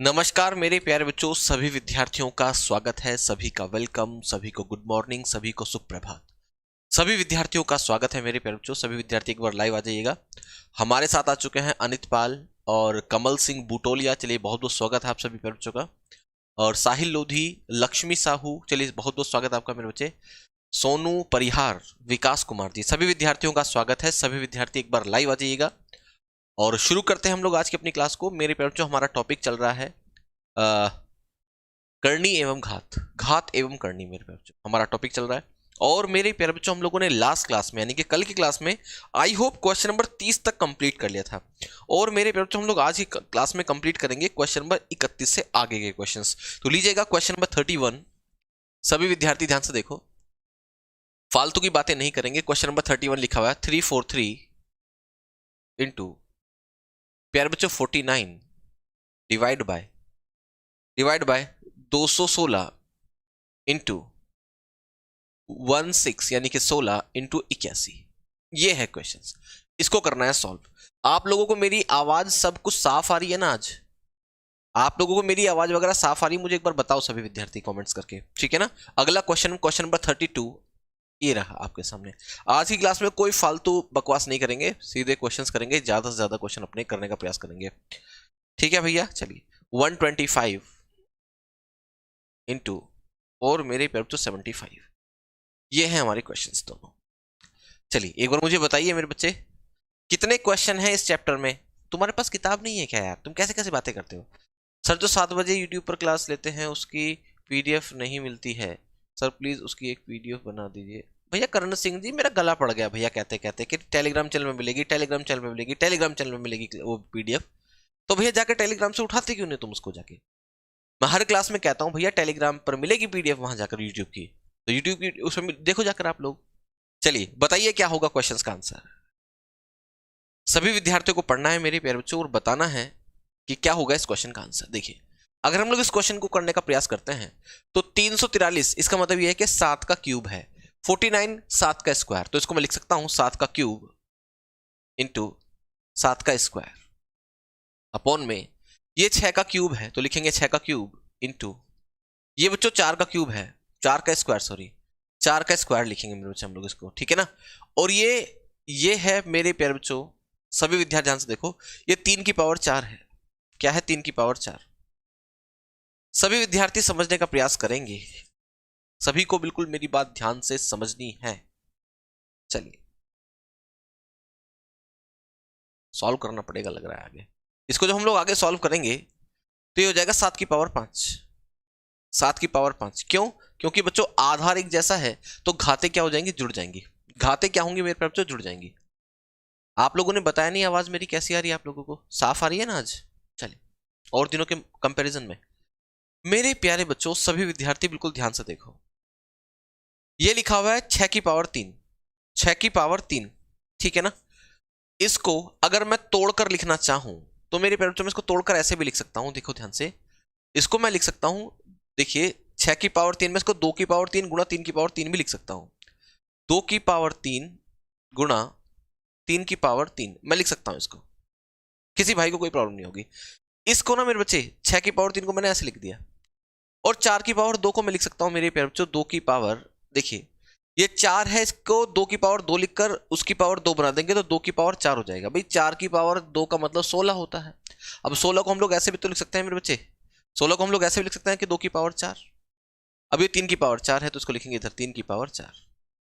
नमस्कार मेरे प्यारे बच्चों, सभी विद्यार्थियों का स्वागत है। सभी का वेलकम, सभी को गुड मॉर्निंग, सभी को सुप्रभात। सभी विद्यार्थियों का स्वागत है मेरे प्यारे बच्चों। सभी विद्यार्थी एक बार लाइव आ जाइएगा। हमारे साथ आ चुके हैं अनित पाल और कमल सिंह बुटोलिया। चलिए, बहुत बहुत स्वागत है आप सभी प्यारे बच्चों का। और साहिल लोधी, लक्ष्मी साहू, चलिए बहुत बहुत स्वागत है आपका मेरे बच्चे। सोनू परिहार, विकास कुमार जी, सभी विद्यार्थियों का स्वागत है। सभी विद्यार्थी एक बार लाइव आ जाइएगा और शुरू करते हैं हम लोग आज की अपनी क्लास को। मेरे प्यारे बच्चों, हमारा टॉपिक चल रहा है करनी एवं घात, घात एवं करनी। मेरे प्यारे बच्चों, हमारा टॉपिक चल रहा है। और मेरे प्यारे बच्चों, हम लोगों ने लास्ट क्लास में यानी कि कल की क्लास में आई होप क्वेश्चन नंबर 30 तक कंप्लीट कर लिया था। और मेरे प्यारे बच्चों, हम लोग आज ही क्लास में कंप्लीट करेंगे क्वेश्चन नंबर 31 से आगे के क्वेश्चंस। तो लीजिएगा क्वेश्चन नंबर 31। सभी विद्यार्थी ध्यान से देखो, फालतू की बातें नहीं करेंगे। क्वेश्चन नंबर 31 लिखा हुआ है 343 इंटू प्यारे बच्चों 49 डिवाइड बाय 216 इंटू 16 यानी कि 16 इंटू 81। ये है क्वेश्चंस, इसको करना है सॉल्व। आप लोगों को मेरी आवाज सब कुछ साफ आ रही है ना? आज आप लोगों को मेरी आवाज वगैरह साफ आ रही है? मुझे एक बार बताओ सभी विद्यार्थी कमेंट्स करके, ठीक है ना? अगला क्वेश्चन, क्वेश्चन नंबर 32 ये रहा आपके सामने। आज की क्लास में कोई फालतू बकवास नहीं करेंगे, सीधे क्वेश्चंस करेंगे, ज्यादा से ज्यादा क्वेश्चन अपने करने का प्रयास करेंगे, ठीक है भैया? चलिए, 125 इंटू और मेरे पे 75, ये है हमारे क्वेश्चंस दोनों। चलिए एक बार मुझे बताइए मेरे बच्चे, कितने क्वेश्चन हैं इस चैप्टर में? तुम्हारे पास किताब नहीं है क्या यार? तुम कैसे कैसे बातें करते हो? सर, जो 7 बजे यूट्यूब पर क्लास लेते हैं उसकी पीडीएफ नहीं मिलती है सर, प्लीज उसकी एक पीडीएफ बना दीजिए। भैया करण सिंह जी, मेरा गला पड़ गया भैया कहते कहते कि टेलीग्राम चैनल में मिलेगी, टेलीग्राम चैनल में मिलेगी, टेलीग्राम चैनल में मिलेगी वो पीडीएफ। तो भैया जाकर टेलीग्राम से उठाते क्यों नहीं तुम उसको जाके? मैं हर क्लास में कहता हूँ भैया टेलीग्राम पर मिलेगी पीडीएफ, वहां जाकर यूट्यूब की, तो यूट्यूब की उसमें देखो जाकर आप लोग। चलिए बताइए क्या होगा क्वेश्चंस का आंसर। सभी विद्यार्थियों को पढ़ना है मेरे प्यारे बच्चों और बताना है कि क्या होगा इस क्वेश्चन का आंसर। देखिए, अगर हम लोग इस क्वेश्चन को करने का प्रयास करते हैं तो 343, इसका मतलब यह है कि 7 का क्यूब है। 49 7 का स्क्वायर, तो इसको मैं लिख सकता हूं 7 का क्यूब इंटू 7 का स्क्वायर अपॉन में ये 6 का क्यूब है तो लिखेंगे 6 का क्यूब इंटू ये बच्चों 4 का क्यूब है, 4 का स्क्वायर, सॉरी 4 का स्क्वायर लिखेंगे मेरे बच्चे हम लोग इसको, ठीक है ना? और ये है मेरे प्यारे बच्चों, सभी विद्यार्थी ध्यान से देखो, ये 3 की पावर 4 है। क्या है? 3 की पावर 4। सभी विद्यार्थी समझने का प्रयास करेंगे, सभी को बिल्कुल मेरी बात ध्यान से समझनी है। चलिए सॉल्व करना पड़ेगा लग रहा है आगे। इसको जब हम लोग आगे सॉल्व करेंगे तो ये हो जाएगा 7 की पावर 5। 7 की पावर 5 क्यों? क्योंकि बच्चों आधार एक जैसा है तो घाते क्या हो जाएंगी? जुड़ जाएंगी। घाते क्या होंगी मेरे बच्चों? जुड़ जाएंगी। आप लोगों ने बताया नहीं आवाज मेरी कैसी आ रही है? आप लोगों को साफ आ रही है ना आज? चलिए, और दिनों के कंपैरिजन में मेरे प्यारे बच्चों, सभी विद्यार्थी बिल्कुल ध्यान से देखो। ये लिखा हुआ है 6 की पावर 3, 6 की पावर 3, ठीक है ना? इसको अगर मैं तोड़कर लिखना चाहूं तो मेरे प्यारे बच्चों, मैं इसको तोड़कर ऐसे भी लिख सकता हूं। देखो ध्यान से, इसको मैं लिख सकता हूं, देखिए 6 की पावर 3 में इसको 2 की पावर 3 गुणा 3 की पावर 3 भी लिख सकता हूं। 2 की पावर 3 गुणा 3 की पावर 3 मैं लिख सकता हूं इसको, किसी भाई को कोई प्रॉब्लम नहीं होगी। इसको ना मेरे बच्चे 6 की पावर 3 को मैंने ऐसे लिख दिया, और 4 की पावर 2 को मैं लिख सकता हूं मेरे प्यारे बच्चों 2 की पावर, देखिए ये 4 है, इसको 2 की पावर 2 लिखकर उसकी पावर 2 बना देंगे तो 2 की पावर 4 हो जाएगा। भाई 4 की पावर 2 का मतलब 16 होता है। अब 16 को हम लोग ऐसे भी तो लिख सकते हैं मेरे बच्चे, 16 को हम लोग ऐसे भी लिख सकते हैं कि 2 की पावर 4। अब ये 3 की पावर 4 है तो इसको लिखेंगे इधर 3 की पावर 4,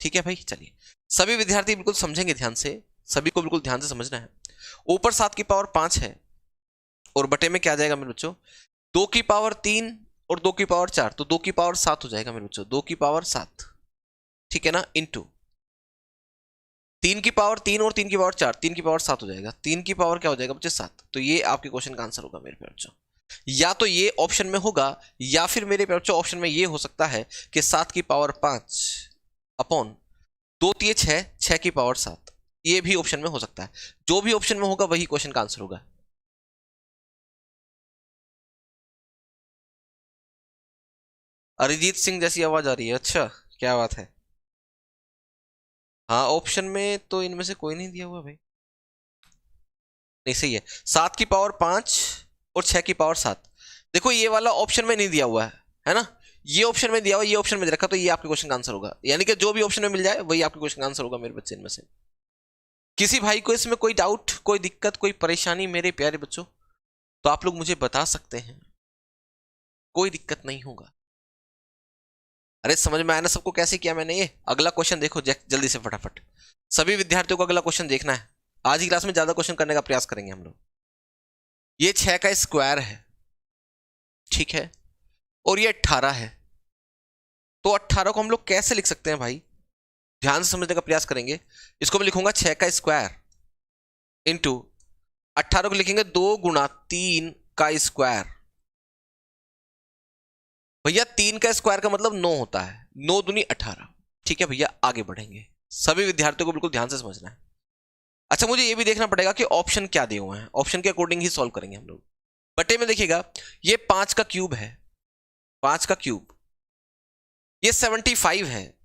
ठीक है भाई? चलिए, सभी विद्यार्थी बिल्कुल समझेंगे ध्यान से, सभी को बिल्कुल ध्यान से समझना है। ऊपर 7 की पावर 5 है और बटे में क्या आ जाएगा मेरे बच्चों? 2 की पावर 3 और 2 की पावर 4, तो 2 की पावर 7 हो जाएगा मेरे बच्चों, 2 की पावर 7, ठीक है ना? इंटू 3 की पावर 3 और 3 की पावर 4, 3 की पावर 7 हो जाएगा। 3 की पावर क्या हो जाएगा बच्चे? 7। तो ये आपके क्वेश्चन का आंसर होगा मेरे प्यारे बच्चों। या तो ये ऑप्शन में होगा, या फिर मेरे प्यारे बच्चों ऑप्शन में ये हो सकता है कि 7 की पावर 5 अपॉन 2 3 6, 6 की पावर 7, ये भी ऑप्शन में हो सकता है। जो भी ऑप्शन में होगा वही क्वेश्चन का आंसर होगा। अरिजीत सिंह जैसी आवाज आ रही है, अच्छा क्या बात है। हाँ, ऑप्शन में तो इनमें से कोई नहीं दिया हुआ भाई। नहीं, सही है, 7 की पावर 5 और 6 की पावर 7। देखो ये वाला ऑप्शन में नहीं दिया हुआ है ना, ये ऑप्शन में दिया हुआ, ये ऑप्शन में दे रखा, तो ये आपके क्वेश्चन का आंसर होगा, यानी कि जो भी ऑप्शन में मिल जाए वही आपके क्वेश्चन का आंसर होगा मेरे बच्चे इनमें से। किसी भाई को इसमें कोई डाउट, कोई दिक्कत, कोई परेशानी मेरे प्यारे बच्चों, तो आप लोग मुझे बता सकते हैं, कोई दिक्कत नहीं होगा। अरे समझ में आया ना सबको कैसे किया मैंने ये। अगला क्वेश्चन देखो जल्दी से फटाफट, सभी विद्यार्थियों को अगला क्वेश्चन देखना है, आज की क्लास में ज्यादा क्वेश्चन करने का प्रयास करेंगे हम लोग। ये 6 का स्क्वायर है, ठीक है, और ये 18 है, तो 18 को हम लोग कैसे लिख सकते हैं भाई, ध्यान से समझने का प्रयास करेंगे। इसको मैं लिखूंगा 6 का स्क्वायर इंटू 18 को लिखेंगे 2 गुणा 3 का स्क्वायर। भैया 3 का स्क्वायर का मतलब 9 होता है, 9 दूनी 18। ठीक है भैया, आगे बढ़ेंगे, सभी विद्यार्थियों को बिल्कुल ध्यान से समझना है। अच्छा मुझे ये भी देखना पड़ेगा कि ऑप्शन क्या दिए हुए हैं, ऑप्शन के अकॉर्डिंग ही सॉल्व करेंगे हम लोग। बटे में देखिएगा, ये 5 का क्यूब है, 5 का क्यूब, ये 75 है,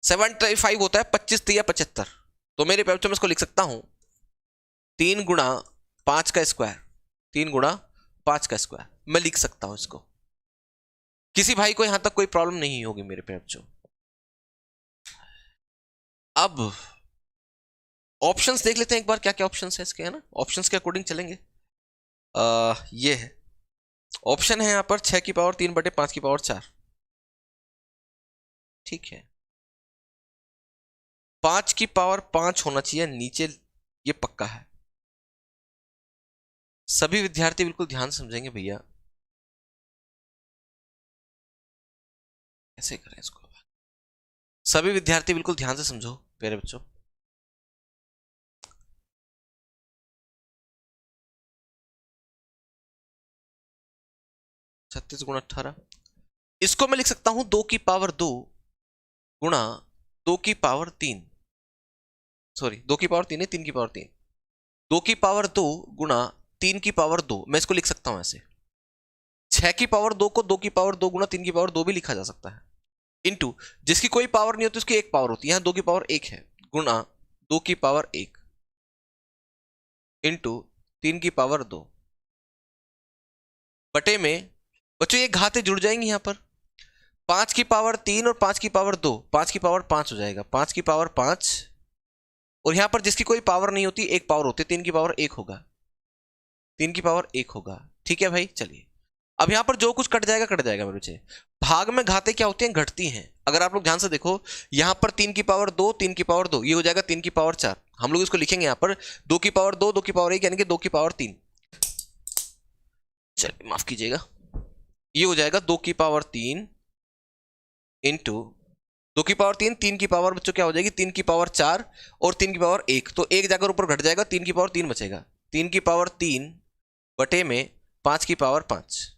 75 होता है 25 3 या 75, तो मेरे पेपर में इसको लिख सकता हूं 3 गुणा 5 का स्क्वायर, 3 गुणा 5 का स्क्वायर मैं लिख सकता हूं इसको। किसी भाई को यहां तक कोई प्रॉब्लम नहीं होगी मेरे पेपर। अब ऑप्शंस देख लेते हैं एक बार, क्या क्या ऑप्शंस है इसके, है ना, ऑप्शंस के अकॉर्डिंग चलेंगे। ये है ऑप्शन है यहां पर 6 की पावर 3 बटे 5 की पावर 4, ठीक है, 5 की पावर 5 होना चाहिए नीचे, ये पक्का है। सभी विद्यार्थी बिल्कुल ध्यान समझेंगे भैया, कैसे करें इसको, सभी विद्यार्थी बिल्कुल ध्यान से समझो प्यारे बच्चों। छत्तीस गुणा 18, इसको मैं लिख सकता हूं 2 की पावर 2 गुणा 2 की पावर 3, सॉरी 2 की पावर 3 है, 3 की पावर 3, 2 की पावर 2 गुणा 3 की पावर 2, मैं इसको लिख सकता हूं ऐसे। 6 की पावर 2 को 2 की पावर 2 गुणा 3 की पावर 2 भी लिखा जा सकता है, इंटू जिसकी कोई पावर नहीं होती उसकी एक पावर होती है, यहां 2 की पावर 1 है, गुणा 2 की पावर 1 इंटू 3 की पावर 2 बटे में, बच्चों ये घाते जुड़ जाएंगी यहां पर, 5 की पावर 3 और 5 की पावर 2, 5 की पावर 5 हो जाएगा, 5 की पावर 5, और यहां पर जिसकी कोई पावर नहीं होती एक पावर होती है, 3 की पावर 1 होगा, 3 की पावर 1 होगा, ठीक है भाई। चलिए अब यहां पर जो कुछ कट जाएगा मेरे बच्चे। भाग में घाते क्या होती हैं, घटती हैं। अगर आप लोग ध्यान से देखो, यहां पर 3 की पावर 2, 3 की पावर 2, ये हो जाएगा 3 की पावर 4, हम लोग इसको लिखेंगे यहां पर 2 की पावर 2, 2 की पावर 1, यानी कि 2 की पावर 3, चलिए माफ कीजिएगा, ये हो जाएगा 2 की पावर 3 इंटू 2 की पावर 3, 3 की पावर बच्चों क्या हो जाएगी, 3 की पावर 4 और 3 की पावर 1, तो एक जाकर ऊपर घट जाएगा, 3 की पावर 3 बचेगा, 3 की पावर 3 बटे में 5 की पावर 5।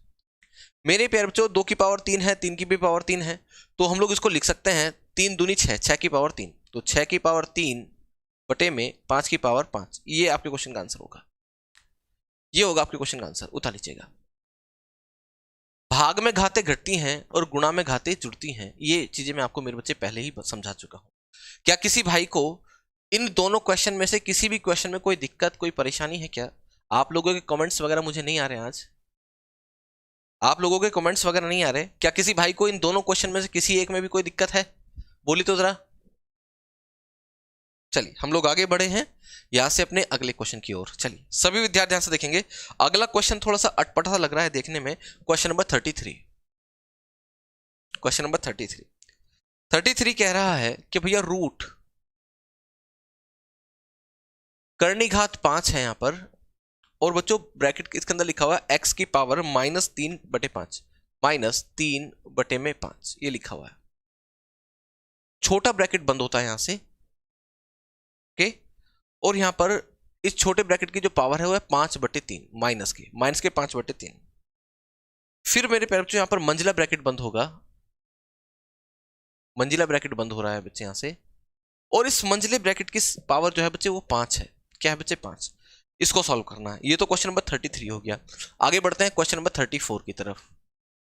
मेरे प्यारे बच्चों 2 की पावर 3 है, 3 की भी पावर 3 है, तो हम लोग इसको लिख सकते हैं 3 दूनी 6, 6 की पावर 3, तो 6 की पावर 3 बटे में 5 की पावर 5, ये आपके क्वेश्चन का आंसर होगा, ये होगा आपके क्वेश्चन का आंसर, उठा लीजिएगा। भाग में घाते घटती हैं और गुणा में घाते जुड़ती हैं, ये चीजें मैं आपको मेरे बच्चे पहले ही समझा चुका हूं। क्या किसी भाई को इन दोनों क्वेश्चन में से किसी भी क्वेश्चन में कोई दिक्कत, कोई परेशानी है क्या? आप लोगों के कमेंट्स वगैरह मुझे नहीं आ रहे आज, आप लोगों के कमेंट्स वगैरह नहीं आ रहे, क्या किसी भाई को इन दोनों क्वेश्चन में से किसी एक में भी कोई दिक्कत है? बोली तो जरा। चलिए हम लोग आगे बढ़े हैं यहां से अपने अगले क्वेश्चन की ओर। चलिए सभी विद्यार्थी ध्यान से देखेंगे, अगला क्वेश्चन थोड़ा सा अटपटा सा लग रहा है देखने में, क्वेश्चन नंबर 33। क्वेश्चन नंबर 33 कह रहा है कि भैया रूट कर्णिघात 5 है यहां पर, और बच्चों ब्रैकेट इसके अंदर लिखा हुआ है x की पावर -3 बटे 5, -3 बटे में 5, ये लिखा हुआ है। छोटा ब्रैकेट बंद होता है यहां से, ओके, और यहां पर इस छोटे ब्रैकेट की जो पावर है वो है 5 बटे 3, माइनस के 5 बटे 3। फिर मेरे पैर बच्चों यहां पर मंजिला ब्रैकेट बंद होगा, मंजिला ब्रैकेट बंद हो रहा है बच्चे यहां से, और इस मंजिले ब्रैकेट की पावर जो है बच्चे वो 5 है, क्या है बच्चे 5। इसको सॉल्व करना है। ये तो क्वेश्चन नंबर 33 हो गया। आगे बढ़ते हैं क्वेश्चन नंबर 34 की तरफ।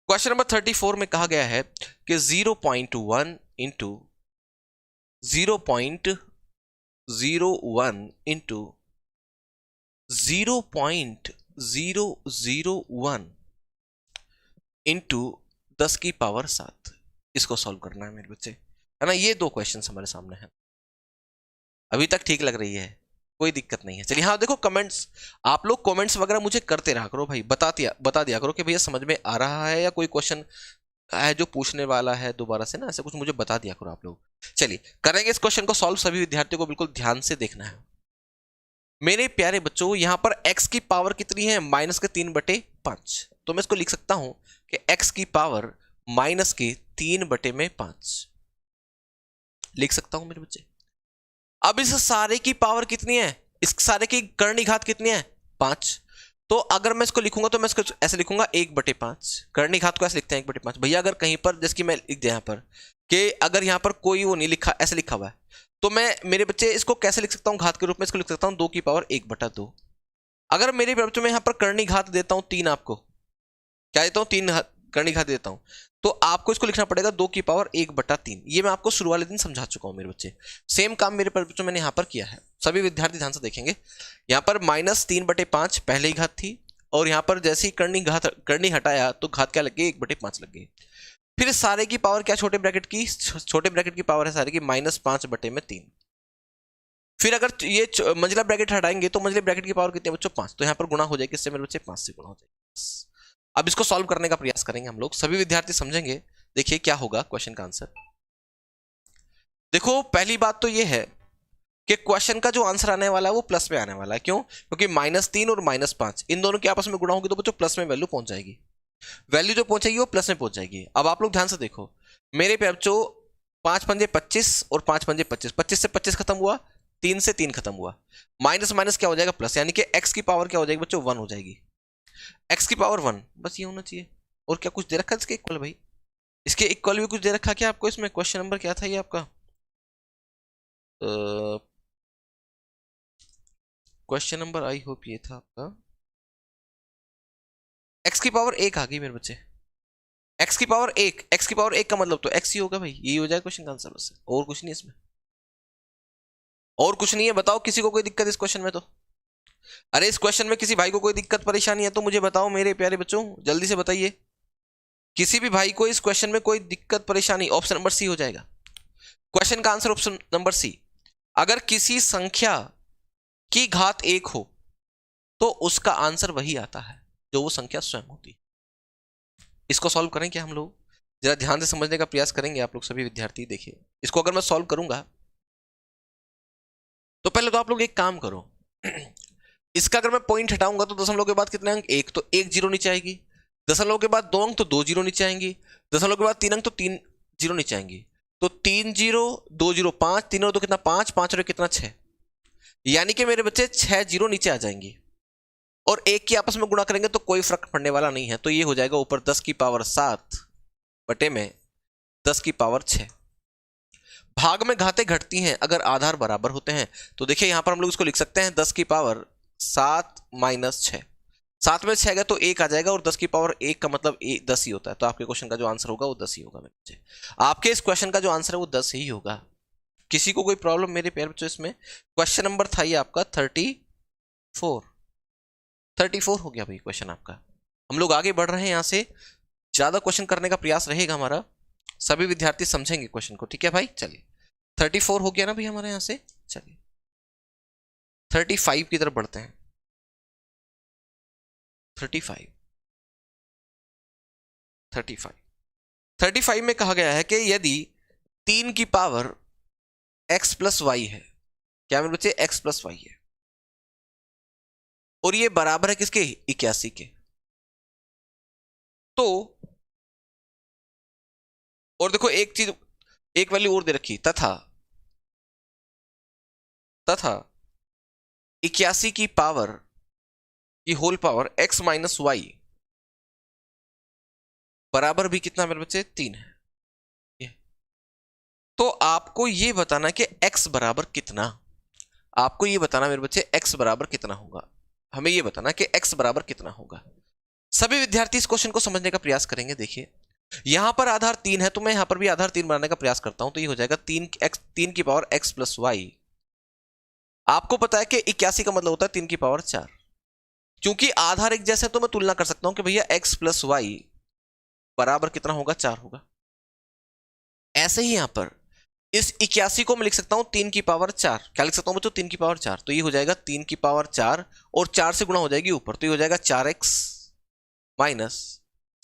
क्वेश्चन नंबर 34 में कहा गया है कि 0.1 इंटू 0.01 इंटू 0.001 इंटू 10 की पावर 7। इसको सॉल्व करना है मेरे बच्चे, है ना। ये दो क्वेश्चन हमारे सामने हैं, अभी तक ठीक लग रही है, कोई दिक्कत नहीं है। चलिए हाँ देखो, कमेंट्स आप लोग कमेंट्स वगैरह मुझे करते रहा करो भाई, बता दिया करो कि भैया समझ में आ रहा है या कोई क्वेश्चन है जो पूछने वाला है दोबारा से ना, ऐसे कुछ मुझे बता दिया करो आप लोग। चलिए करेंगे इस क्वेश्चन को सॉल्व, सभी विद्यार्थियों को बिल्कुल ध्यान से देखना है। मेरे प्यारे बच्चों, यहां पर x की पावर कितनी है, -3/5। तो मैं इसको लिख सकता हूं कि x की पावर -3/5 लिख सकता हूं मेरे बच्चे। अब इस सारे की पावर कितनी है, इस सारे की करनी घात कितनी है, 5। तो अगर मैं इसको लिखूंगा तो मैं इसको ऐसे लिखूंगा 1/5। करनी घात को ऐसे लिखते हैं 1/5 भैया। अगर कहीं पर जैसे कि मैं लिख दिया यहां पर कि अगर यहां पर कोई वो नहीं लिखा, ऐसे लिखा हुआ है, तो मैं मेरे बच्चे इसको कैसे लिख सकता हूं, घात के रूप में इसको लिख सकता हूं 2 की पावर 1/2। अगर मेरे बच्चों में यहां पर करनी घात देता हूं 3, आपको क्या देता हूं, 3 करनी घात देता हूं, तो आपको इसको लिखना पड़ेगा 2 की पावर 1/3। ये मैं आपको शुरू वाले दिन समझा चुका हूं मेरे बच्चे। सेम काम मेरे बच्चों मैंने यहां पर किया है, सभी विद्यार्थी ध्यान से देखेंगे। यहां पर -3/5 पहले ही घात थी, और यहां पर जैसे ही करनी हटाया तो घात क्या लग गई, 1/5 लग गई। फिर सारे की पावर क्या, छोटे ब्रैकेट की पावर है सारे की -5/3। फिर अगर ये मंझला ब्रैकेट हटाएंगे तो मंझले ब्रैकेट की पावर कितनी है बच्चों, 5। तो यहां पर गुणा हो जाएगी, इससे मेरे बच्चे 5 से गुणा हो जाएगी। अब इसको सॉल्व करने का प्रयास करेंगे हम लोग, सभी विद्यार्थी समझेंगे। देखिए क्या होगा क्वेश्चन का आंसर। देखो पहली बात तो ये है कि क्वेश्चन का जो आंसर आने वाला है वो प्लस में आने वाला है। क्यों, क्योंकि -3 और -5 इन दोनों के आपस में गुणा होगी तो बच्चों प्लस में वैल्यू पहुंच जाएगी, वैल्यू जो पहुंचेगी वो प्लस में पहुंच जाएगी। अब आप लोग ध्यान से देखो मेरे पे बच्चों, 5 पंजे 25 और 5 पंजे 25, 25 से 25 खत्म हुआ, 3 से 3 खत्म हुआ, माइनस माइनस क्या हो जाएगा, प्लस, यानी कि x की पावर क्या हो जाएगी बच्चों, 1 हो जाएगी। x की पावर 1, बस ये होना चाहिए। और क्या कुछ दे रखा है इसके इक्वल भाई, इसके इक्वल भी कुछ दे रखा क्या आपको इसमें, क्वेश्चन नंबर क्या था ये आपका, क्वेश्चन नंबर आई होप ये था आपका, x की पावर 1 आ गई मेरे बच्चे, x की पावर 1, x की पावर 1 का मतलब तो x ही होगा भाई, यही हो जाएगा क्वेश्चन का आंसर, बस और कुछ नहीं इसमें, और कुछ नहीं है। बताओ किसी को कोई दिक्कत इस क्वेश्चन में, तो अरे इस क्वेश्चन में किसी भाई को कोई दिक्कत परेशानी है तो मुझे बताओ मेरे प्यारे बच्चों, जल्दी से बताइए। किसी भी भाई को इस क्वेश्चन में कोई दिक्कत परेशानी, ऑप्शन नंबर सी हो जाएगा क्वेश्चन का आंसर, ऑप्शन नंबर सी। अगर किसी संख्या की घात 1 हो तो उसका आंसर वही आता है जो वो संख्या स्वयं होती है। इसको सॉल्व करें क्या हम लोग, जरा ध्यान से समझने का प्रयास करेंगे आप लोग सभी विद्यार्थी। देखिए इसको अगर मैं सॉल्व करूंगा तो पहले तो आप लोग एक काम करो, इसका अगर मैं पॉइंट हटाऊंगा तो दशमलव के बाद कितने अंक, 1, तो 1 जीरो नीचे आएगी, दशमलव के बाद 2 अंक तो 2 जीरो नीचे आएंगी, दशमलव के बाद 3 अंक तो 3 जीरो नीचे आएंगी, तो 3 जीरो 2 जीरो 5, 3 और 2 कितना 5, 5 और कितना 6, यानी कि मेरे बच्चे 6 जीरो नीचे आ जाएंगी। और 1 की आपस में गुणा करेंगे तो कोई फर्क पड़ने वाला नहीं है, तो ये हो जाएगा ऊपर 10 की पावर 7 बटे में 10 की पावर 6। भाग में घातें घटती हैं अगर आधार बराबर होते हैं, तो देखिए यहां पर हम लोग इसको लिख सकते हैं 10 की पावर 7 माइनस 6, 7 में 6 गया तो 1 आ जाएगा, और 10 की पावर 1 का मतलब 10 ही होता है, तो आपके क्वेश्चन का जो आंसर होगा वो 10 ही होगा मेरे बच्चे। आपके इस क्वेश्चन का जो आंसर है वो 10 ही होगा। किसी को कोई प्रॉब्लम मेरे प्यारे बच्चों इसमें? क्वेश्चन नंबर था ये आपका 34 हो गया भाई क्वेश्चन आपका। हम लोग आगे बढ़ रहे हैं, यहां से ज्यादा क्वेश्चन करने का प्रयास रहेगा हमारा, सभी विद्यार्थी समझेंगे क्वेश्चन को, ठीक है भाई। चलिए 34 हो गया ना भाई हमारे यहां से, चलिए 35 की तरफ बढ़ते हैं। 35 में कहा गया है कि यदि 3 की पावर x प्लस वाई है, क्या मेरे बच्चे, x प्लस वाई है, और ये बराबर है किसके, 81 के, तो और देखो एक चीज, एक वैल्यू और दे रखी, तथा 81 की पावर की whole power x minus y बराबर भी कितना मेरे बच्चे, 3 है। तो आपको ये बताना कि x बराबर कितना, आपको ये बताना मेरे बच्चे x बराबर कितना होगा, हमें ये बताना कि x बराबर कितना होगा। सभी विद्यार्थी इस क्वेश्चन को समझने का प्रयास करेंगे। देखिए यहां पर आधार 3 है, तो मैं यहां पर भी आधार 3 बनाने का प्रयास करता हूं, तो ये हो जाएगा 3 की पावर x प्लस वाई। आपको पता है कि 81 का मतलब होता है 3 की पावर 4, क्योंकि आधार एक जैसे तो मैं तुलना कर सकता हूं कि भैया x प्लस वाई बराबर कितना होगा, 4 होगा। ऐसे ही यहां पर इस 81 को मैं लिख सकता हूं 3 की पावर 4। क्या लिख सकता हूं बच्चों, 3 की पावर 4। तो ये हो जाएगा 3 की पावर 4 और 4 से गुणा हो जाएगी ऊपर, तो ये हो जाएगा 4x माइनस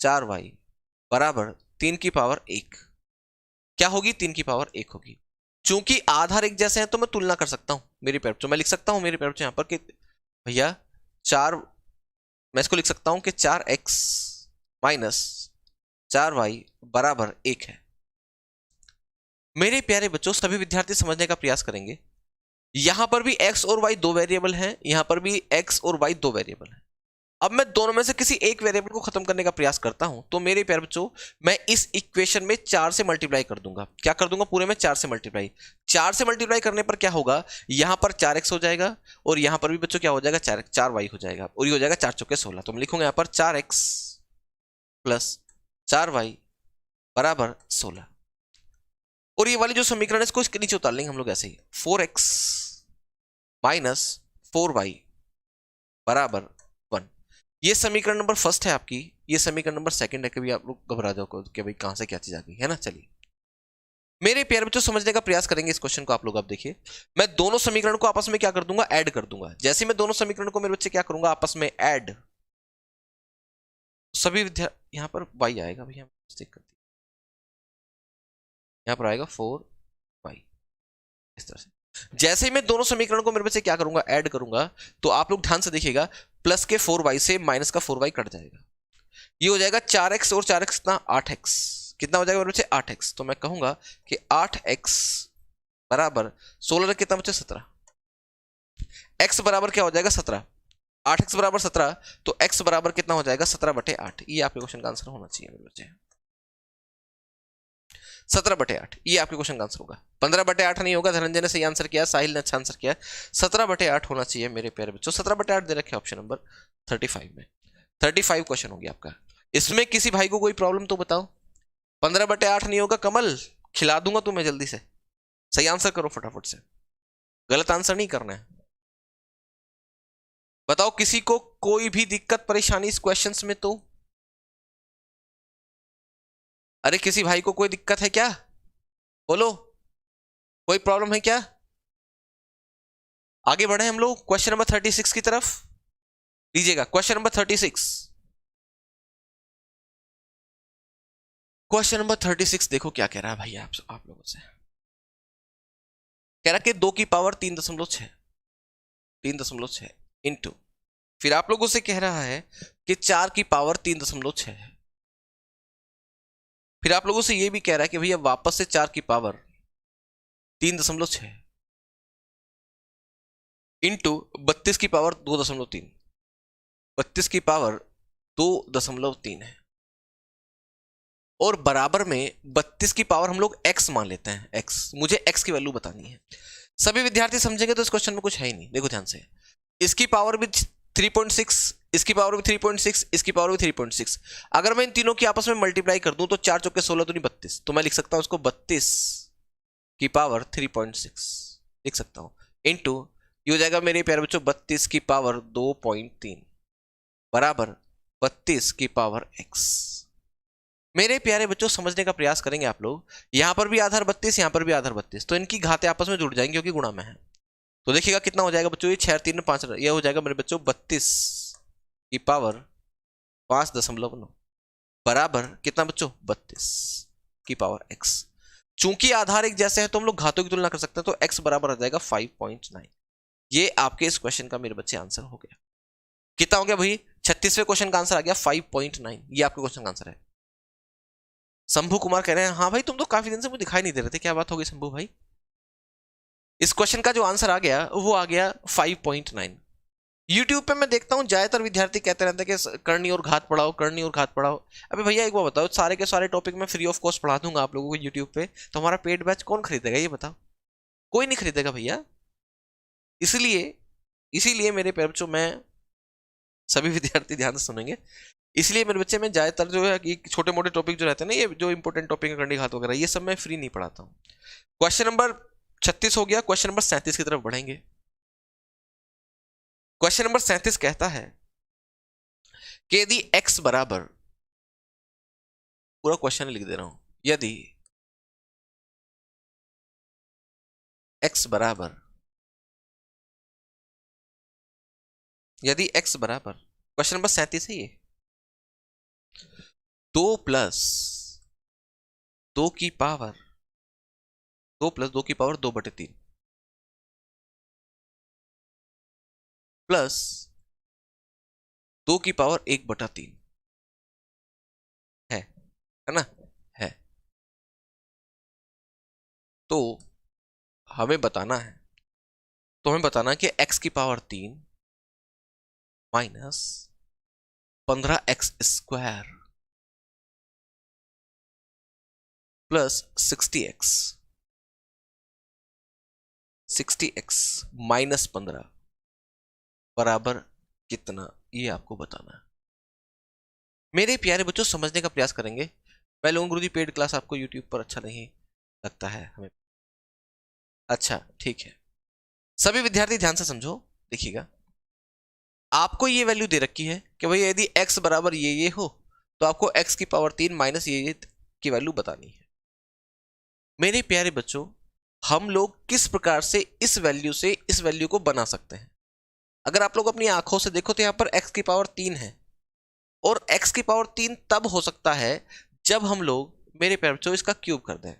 4y बराबर 3 की पावर 1। क्या होगी, 3 की पावर 1 होगी। चूंकि आधार एक जैसे हैं तो मैं तुलना कर सकता हूं मेरी पेपर, तो मैं लिख सकता हूं मेरी पेपर यहां पर कि भैया 4, मैं इसको लिख सकता हूं कि 4x माइनस 4y बराबर 1 है। मेरे प्यारे बच्चों, सभी विद्यार्थी समझने का प्रयास करेंगे। यहां पर भी x और y दो वेरिएबल हैं, यहां पर भी x और y दो वेरिएबल हैं। अब मैं दोनों में से किसी एक वेरिएबल को खत्म करने का प्रयास करता हूं, तो मेरे प्यारे बच्चों मैं इस इक्वेशन में 4 से मल्टीप्लाई कर दूंगा। क्या कर दूंगा, पूरे में 4 से मल्टीप्लाई। 4 से मल्टीप्लाई करने पर क्या होगा, यहां पर 4x हो जाएगा और यहां पर भी बच्चों क्या हो जाएगा, 4y हो जाएगा और ये हो जाएगा 4 चौके 16। तो मैं लिखूंगा यहां पर 4x प्लस 4y बराबर 16। और ये वाली जो समीकरण है इसको इसके नीचे उतार लेंगे हम लोग ऐसे ही, 4x माइनस 4y बराबर 1। ये समीकरण नंबर फर्स्ट है आपकी, ये समीकरण नंबर सेकंड है। कभी आप लोग घबरा जाओ कि भाई कहां से क्या चीज आ गई है ना। चलिए मेरे प्यारे बच्चों समझने का प्रयास करेंगे इस क्वेश्चन को। आप लोग अब देखिए, मैं दोनों समीकरण को आपस में क्या कर दूंगा, ऐड कर दूंगा। जैसे मैं दोनों समीकरण को मेरे बच्चे क्या करूंगा, आपस में ऐड, सभी विद्यार्थी यहां पर y आएगा भैया, मिस्टेक कर दी, यहां पर आएगा 4y इस तरह से। जैसे ही मैं दोनों समीकरण को मेरे बच्चे क्या करूंगा, ऐड करूंगा, तो आप लोग ध्यान से देखिएगा, प्लस के 4y से माइनस का 4y कट जाएगा। ये हो जाएगा 4x और 4x कितना, 8x। कितना हो जाएगा मेरे बच्चे, 8x। तो मैं कहूंगा कि 8x बराबर 16 कितना बच्चे, 17। x बराबर क्या हो जाएगा, 17। 8x बराबर 17, तो x बराबर कितना हो जाएगा, 17/8। ये आपके क्वेश्चन का आंसर होना चाहिए मेरे बच्चे, 17/8। ये आपके क्वेश्चन का आंसर होगा, 15/8 नहीं होगा। धनंजय ने सही आंसर किया, साहिल ने अच्छा आंसर किया, 17/8 होना चाहिए मेरे प्यारे बच्चों। 17/8 दे रखे ऑप्शन नंबर 35 में। 35 क्वेश्चन हो गया आपका। इसमें किसी भाई को कोई प्रॉब्लम तो बताओ। 15/8 नहीं होगा, कमल खिला दूंगा तुम्हें जल्दी से। सही आंसर करो फटाफट से, गलत आंसर नहीं करना है। बताओ किसी को कोई भी दिक्कत परेशानी इस क्वेश्चंस में तो, अरे किसी भाई को कोई दिक्कत है क्या, बोलो, कोई प्रॉब्लम है क्या। आगे बढ़े हम लोग क्वेश्चन नंबर 36 की तरफ। लीजिएगा क्वेश्चन नंबर 36। क्वेश्चन नंबर 36 देखो क्या कह रहा है भैया आप लोगों से। कह रहा कि 2 की पावर 3.6, 3.6 इंटू, फिर आप लोगों से कह रहा है कि 4 की पावर 3.6 है। फिर आप लोगों से यह भी कह रहा है कि भैया वापस से 4 की पावर 3.6 इंटू 32 की पावर 2.3, 32 की पावर 2.3 है। और बराबर में 32 की पावर हम लोग x मान लेते हैं, x, मुझे x की वैल्यू बतानी है। सभी विद्यार्थी समझेंगे तो इस क्वेश्चन में कुछ है ही नहीं। देखो ध्यान से, इसकी पावर भी 3.6, इसकी पावर भी 3.6, इसकी पावर भी 3.6। अगर मैं इन तीनों की आपस में मल्टीप्लाई कर दूं तो 4 चौके 16 तो नहीं 32, तो मैं लिख सकता हूं उसको 32 की पावर 3.6 लिख सकता हूं। इंटू ये हो जाएगा मेरे प्यारे बच्चों 32 की पावर 2.3 बराबर 32 की पावर x। मेरे प्यारे बच्चों समझने का प्रयास करेंगे आप लोग। यहां पर भी आधार 32, यहां पर भी आधार 32, तो इनकी घातें आपस में जुड़ जाएंगी क्योंकि गुणा में है। तो देखिएगा कितना हो जाएगा बच्चों, ये 6 3 5, ये हो जाएगा मेरे बच्चों 32 की पावर 5.9 बराबर कितना बच्चों, 32 की पावर x। चूंकि आधार एक जैसे हैं तो हम लोग घातों की तुलना कर सकते हैं, तो x बराबर आ जाएगा 5.9। ये आपके इस क्वेश्चन का मेरे बच्चे आंसर हो गया। कितना हो गया भाई, 36वें क्वेश्चन का आंसर आ गया 5.9। ये आपके क्वेश्चन का आंसर है। शंभू कुमार कह रहे हैं हाँ भाई तुम तो काफी दिन से मुझे दिखाई नहीं दे रहे थे, क्या बात हो गई शंभू भाई। इस क्वेश्चन का जो आंसर आ गया वो आ गया 5.9। यूट्यूब पे मैं देखता हूँ ज्यादातर विद्यार्थी कहते रहते हैं कि करनी और घात पढ़ाओ, करनी और घात पढ़ाओ। अबे भैया एक बार बताओ, सारे के सारे टॉपिक मैं फ्री ऑफ कॉस्ट पढ़ा दूंगा आप लोगों को यूट्यूब पे, तो हमारा पेड बैच कौन खरीदेगा ये बताओ, कोई नहीं खरीदेगा भैया। इसीलिए मेरे प्यारे बच्चों, मैं सभी विद्यार्थी ध्यान से सुनेंगे, इसलिए मेरे बच्चे में ज्यादातर जो है कि छोटे मोटे टॉपिक जो रहते हैं ना, ये जो इंपॉर्टेंट टॉपिक है करनी घात वगैरह, ये सब मैं फ्री नहीं पढ़ाता हूँ। क्वेश्चन नंबर 36 हो गया, क्वेश्चन नंबर 37 की तरफ बढ़ेंगे। क्वेश्चन नंबर 37 कहता है कि यदि x बराबर पूरा क्वेश्चन लिख दे रहा हूं। यदि x बराबर, यदि x बराबर, क्वेश्चन नंबर 37 है ये, 2 की पावर 2 प्लस 2 की पावर 1/3 है ना, है। तो हमें बताना है, कि x की power 3 minus 15x² plus 60x minus 15 बराबर कितना, ये आपको बताना है। मेरे प्यारे बच्चों, समझने का प्रयास करेंगे। मैं लोगों गुरुजी पेड क्लास आपको यूट्यूब पर अच्छा नहीं लगता है हमें, अच्छा ठीक है। सभी विद्यार्थी ध्यान से समझो, देखिएगा आपको ये वैल्यू दे रखी है कि भाई यदि x बराबर ये हो तो आपको x की पावर 3 माइनस ये की वैल्यू बतानी है। मेरे प्यारे बच्चों, हम लोग किस प्रकार से इस वैल्यू को बना सकते हैं। अगर आप लोग अपनी आंखों से देखो तो यहां पर x की पावर 3 है, और x की पावर 3 तब हो सकता है जब हम लोग, मेरे प्यारे बच्चों, इसका क्यूब कर दें।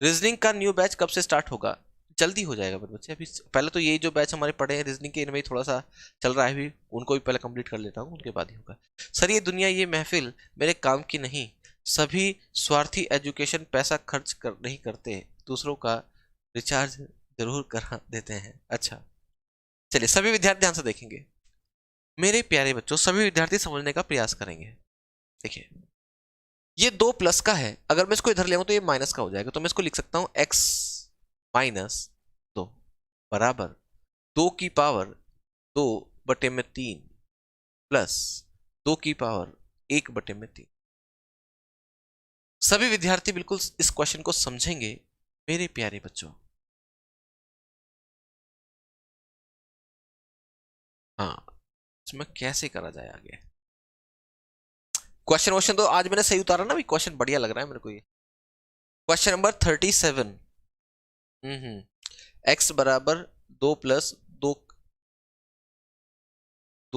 रीजनिंग का न्यू बैच कब से स्टार्ट होगा? जल्दी हो जाएगा मेरे बच्चे। अभी पहले तो ये जो बैच हमारे पढ़े हैं रीजनिंग के, इनमें थोड़ा सा चल रहा है, भी उनको भी पहले कंप्लीट कर लेता हूँ, उनके बाद ही होगा। सर ये दुनिया, ये महफिल मेरे काम की नहीं, सभी स्वार्थी एजुकेशन पैसा खर्च नहीं करते, दूसरों का रिचार्ज जरूर करा देते हैं। अच्छा चलिए, सभी विद्यार्थी ध्यान से देखेंगे। मेरे प्यारे बच्चों, सभी विद्यार्थी समझने का प्रयास करेंगे। देखिए ये 2 प्लस का है, अगर मैं इसको इधर ले आऊं तो ये माइनस का हो जाएगा, तो मैं इसको लिख सकता हूं x माइनस 2 बराबर 2 की पावर 2/3 प्लस 2 की पावर 1/3। सभी विद्यार्थी बिल्कुल इस क्वेश्चन को समझेंगे मेरे प्यारे बच्चों। हाँ, इसमें कैसे करा जाए आगे। क्वेश्चन तो आज मैंने सही उतारा ना, भी क्वेश्चन बढ़िया लग रहा है मेरे को ये। Question number 37। x बराबर 2 प्लस 2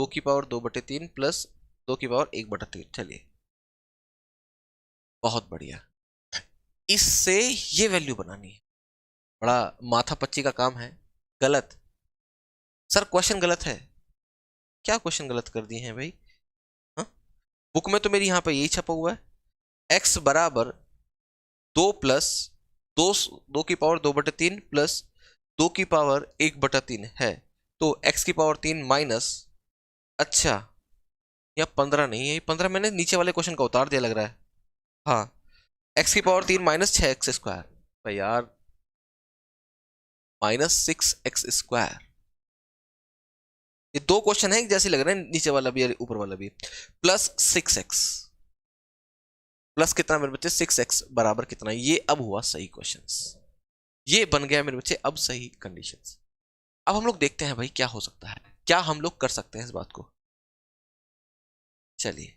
की पावर 2/3 प्लस 2 की पावर 1/3। चलिए बहुत बढ़िया, इससे ये वैल्यू बनानी है। बड़ा माथा पच्ची का काम है। गलत सर, क्वेश्चन गलत है। क्या क्वेश्चन गलत कर दिए हैं भाई? हा? बुक में तो मेरी यहां पर यही छपा हुआ है, x बराबर 2 प्लस 2 की पावर 2/3 प्लस 2 की पावर 1/3 है, तो x की पावर 3 माइनस, अच्छा या 15 नहीं है, 15 मैंने नीचे वाले क्वेश्चन का उतार दिया लग रहा है। हाँ, x की पावर 3 माइनस 6x², भाई यार माइनस 6x²। ये 2 क्वेश्चन है जैसे लग रहे हैं, नीचे वाला भी और ऊपर वाला भी। प्लस 6x प्लस कितना मेरे बच्चे, 6x बराबर कितना, ये अब हुआ सही क्वेश्चंस, ये बन गया मेरे बच्चे अब सही कंडीशंस। अब हम लोग देखते हैं भाई क्या हो सकता है, क्या हम लोग कर सकते हैं इस बात को। चलिए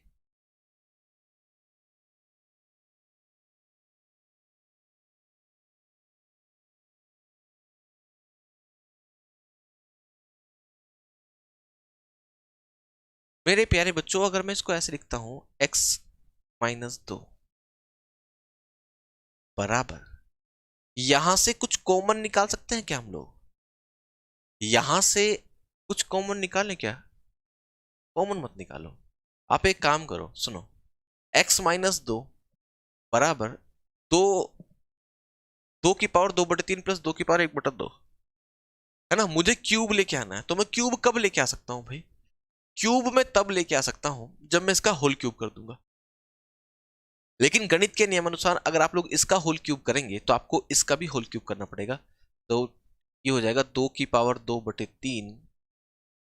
मेरे प्यारे बच्चों, अगर मैं इसको ऐसे लिखता हूं x माइनस 2 बराबर, यहां से कुछ कॉमन निकाल सकते हैं क्या हम लोग? यहां से कुछ कॉमन निकालें क्या? कॉमन मत निकालो, आप एक काम करो, सुनो, x माइनस 2 बराबर 2 की पावर 2/3 प्लस 2 की पावर 1/2 है ना। मुझे क्यूब लेके आना है, तो मैं क्यूब कब लेके आ सकता हूं भाई? क्यूब में तब लेके आ सकता हूं जब मैं इसका होल क्यूब कर दूंगा। लेकिन गणित के नियमानुसार अगर आप लोग इसका होल क्यूब करेंगे तो आपको इसका भी होल क्यूब करना पड़ेगा, तो ये हो जाएगा 2 की पावर 2/3।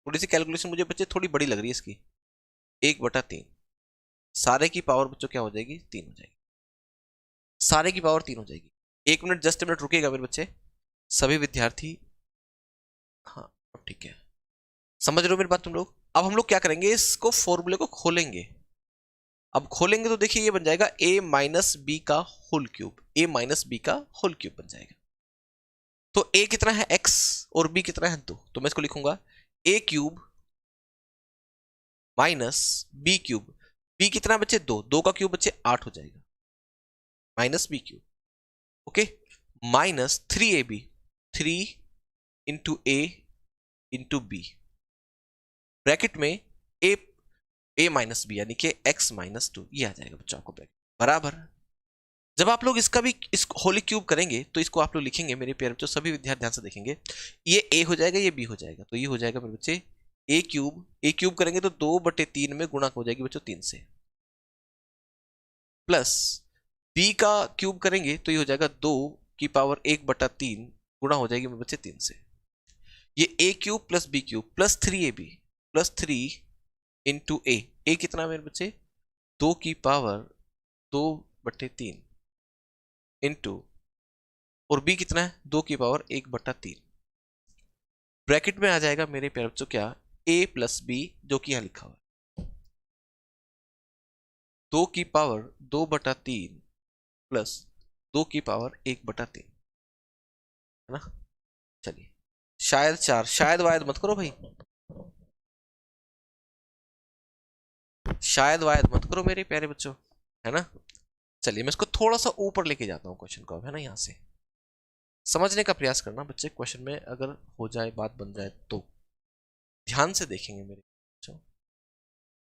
थोड़ी सी कैलकुलेशन मुझे बच्चे थोड़ी बड़ी लग रही है इसकी, 1/3 सारे की पावर बच्चों क्या हो जाएगी, 3 हो जाएगी, सारे की पावर 3 हो जाएगी। 1 मिनट, जस्ट मिनट रुकेगा मेरे बच्चे, सभी विद्यार्थी। हाँ अब ठीक है, समझ रहे हो मेरी बात तुम लोग। अब हम लोग क्या करेंगे, इसको फॉर्मूले को खोलेंगे। अब खोलेंगे तो देखिए ये बन जाएगा a माइनस बी का whole cube, a minus b का होल क्यूब बन जाएगा। तो a कितना है x और b कितना है 2, तो मैं इसको लिखूंगा a cube minus B cube. b कितना बचे 2, 2 का क्यूब बचे 8 हो जाएगा, minus B cube. Okay, minus 3ab, 3 into A into B, bracket में a माइनस बी यानी कि x माइनस 2, ये आ जाएगा बच्चों आपको ब्रैकेट बराबर। जब आप लोग इसका भी इस होली क्यूब करेंगे तो इसको आप लोग लिखेंगे मेरे प्यारे बच्चों, सभी विद्यार्थी ध्यान से देखेंगे, ये a हो जाएगा, ये b हो जाएगा, तो ये हो जाएगा मेरे बच्चे a क्यूब करेंगे तो 2/3 में गुणा हो जाएगी बच्चों 3 से, प्लस b का क्यूब करेंगे तो ये हो जाएगा 2 की पावर 1/3 गुणा हो जाएगी मेरे बच्चे 3 से। ये a cube plus b cube plus 3ab plus 3 into A कितना मेरे बच्चे 2 की पावर 2/3 इंटू, और b कितना है 2 की पावर 1/3, ब्रैकेट में आ जाएगा मेरे प्यारे बच्चों क्या a प्लस बी, जो कि यहां लिखा हुआ है 2 की पावर 2/3 प्लस 2 की पावर 1/3, है ना। चलिए शायद 4, शायद वायद मत करो भाई, शायद वायद मत करो मेरे प्यारे बच्चों, है ना। चलिए मैं इसको थोड़ा सा ऊपर लेके जाता हूँ क्वेश्चन को, है ना, यहां से समझने का प्रयास करना बच्चे, क्वेश्चन में अगर हो जाए बात बन जाए तो ध्यान से देखेंगे मेरे बच्चों।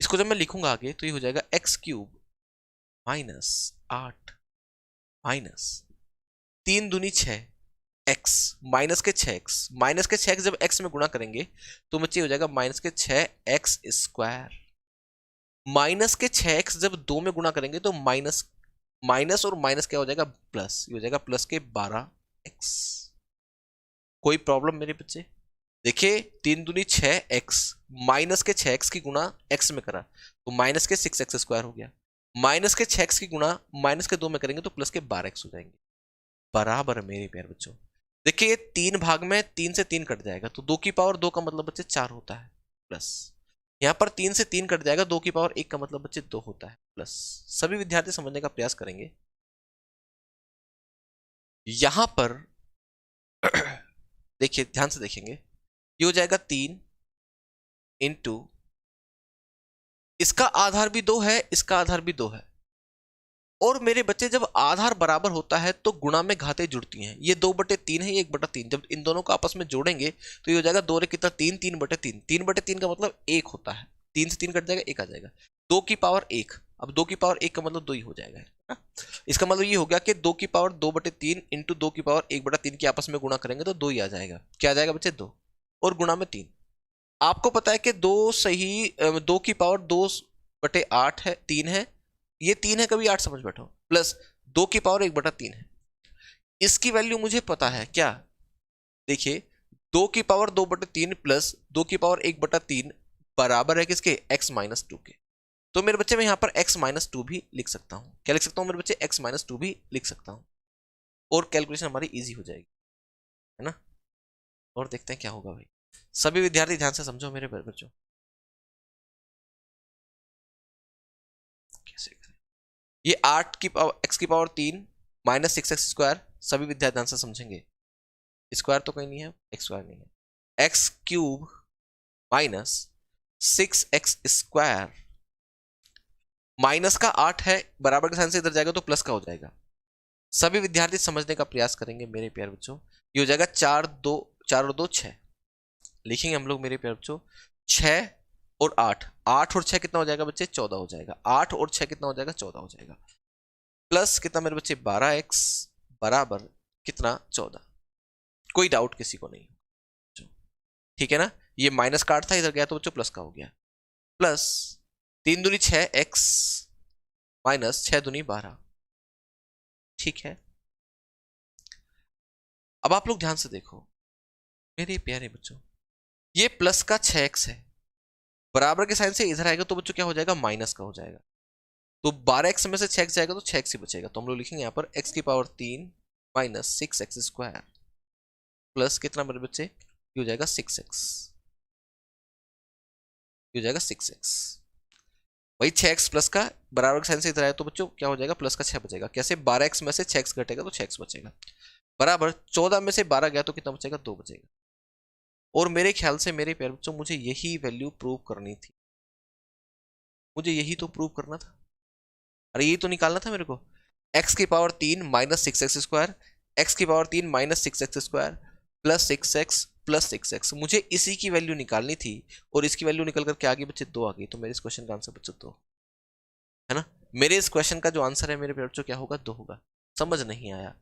इसको जब मैं लिखूंगा आगे तो ये हो जाएगा एक्स क्यूब माइनस 8 माइनस 3 दूनी 6 एक्स माइनस के 6x, माइनस के 6x जब x में गुणा करेंगे तो बच्चे हो जाएगा माइनस के 6x स्क्वायर, माइनस के 6x जब 2 में गुणा करेंगे तो माइनस माइनस और माइनस क्या हो जाएगा प्लस, ये हो जाएगा प्लस के 12x। कोई प्रॉब्लम मेरे बच्चे, देखिए 3 दूनी 6x, माइनस के 6x की गुणा x में करा तो माइनस के 6x स्क्वायर हो गया, माइनस के 6x की गुणा माइनस के 2 में करेंगे तो प्लस के 12x हो जाएंगे बराबर मेरे प्यारे बच्चों। देखिए 3 भाग में 3 से 3 कट जाएगा तो 2 की पावर 2 का मतलब बच्चे 4 होता है, प्लस यहां पर 3 से 3 कट जाएगा 2 की पावर 1 का मतलब बच्चे 2 होता है, प्लस। सभी विद्यार्थी समझने का प्रयास करेंगे। यहां पर देखिए ध्यान से देखेंगे, ये हो जाएगा 3 इंटू, इसका आधार भी 2 है, इसका आधार भी 2 है, और मेरे बच्चे जब आधार बराबर होता है तो गुणा में घातें जुड़ती हैं, ये 2/3 है, ये 1/3, जब इन दोनों को आपस में जोड़ेंगे तो ये हो जाएगा 2 रे कितना 3, 3/3, 3/3 का मतलब 1 होता है, 3 से 3 कट जाएगा 1 आ जाएगा, 2 की पावर 1, अब 2 की पावर 1 का मतलब 2 ही हो जाएगा, है ना? इसका मतलब ये हो गया कि 2 की पावर 2/3 इंटू 2 की पावर 1/3 की आपस में गुणा करेंगे तो 2 ही आ जाएगा, क्या आ जाएगा बच्चे 2, और गुणा में 3। आपको पता है कि 2 की पावर 2/8 है, 3 है, ये 3 है, कभी 8 समझ बैठो, प्लस 2 की पावर 1/3 है, इसकी वैल्यू मुझे पता है क्या, देखिए 2 की पावर 2/3 प्लस 2 की पावर 1/3 बराबर है किसके x-2 के, तो मेरे बच्चे मैं यहां पर x-2 भी लिख सकता हूं, क्या लिख सकता हूं मेरे बच्चे x-2 भी लिख सकता हूं, और कैलकुलेशन हमारी इजी हो जाएगी, है ना। और देखते हैं क्या होगा भाई, सभी विद्यार्थी ध्यान से समझो मेरे बच्चों, कैसे करें ये 8 की पावर x की पावर 3 माइनस 6x स्क्वायर, सभी विद्यार्थी ध्यान से समझेंगे, स्क्वायर तो कहीं नहीं है, एक्स स्क्वायर नहीं है, x cube minus 6x square, minus का 8 है, बराबर के साइन से इधर जाएगा तो प्लस का हो जाएगा, सभी विद्यार्थी समझने का प्रयास करेंगे मेरे प्यारे बच्चों। ये हो जाएगा 4 और 2 6, लिखेंगे हम लोग मेरे प्यारे बच्चों 6 और 8, 8 और 6 कितना हो जाएगा बच्चे 14 हो जाएगा, 8 और 6 कितना हो जाएगा 14 हो जाएगा, प्लस कितना मेरे बच्चे 12x बराबर कितना 14, कोई डाउट किसी को नहीं, ठीक है ना। ये माइनस का 8 था, इधर गया तो बच्चों प्लस का हो गया, प्लस 3 दूनी 6x माइनस 6 दूनी 12, ठीक है। अब आप लोग ध्यान से देखो मेरे प्यारे बच्चों, ये प्लस का 6x है, बराबर के साइन से इधर आएगा तो बच्चों क्या हो जाएगा माइनस का हो जाएगा, तो 12x में से 6x जाएगा तो 6x ही बचेगा, तो हम लोग लिखेंगे यहाँ पर x की power 3 minus 6x square plus कितना मेरे बच्चे, ये हो जाएगा 6x, ये हो जाएगा 6x। वही 6x प्लस का बराबर साइन से इधर आया तो बच्चों क्या हो जाएगा, प्लस का 6 बचेगा। कैसे, 12x में से 6x घटेगा तो 6x बचेगा, बराबर 14 में से 12 गया तो कितना बचेगा, 2 बचेगा। और मेरे ख्याल से मेरे प्यारे बच्चों मुझे यही वैल्यू प्रूव करनी थी, मुझे यही तो प्रूव करना था, अरे यही तो निकालना था मेरे को। x की power 3 minus 6x square, x की power 3 minus 6x square plus 6x plus 6x, मुझे इसी की वैल्यू निकालनी थी। और इसकी वैल्यू निकल करके आगे बच्चे 2 आ गई, तो मेरे इस क्वेश्चन का आंसर बच्चे 2 है ना। मेरे इस क्वेश्चन का जो आंसर है मेरे बच्चों क्या होगा, 2 होगा। समझ नहीं आया,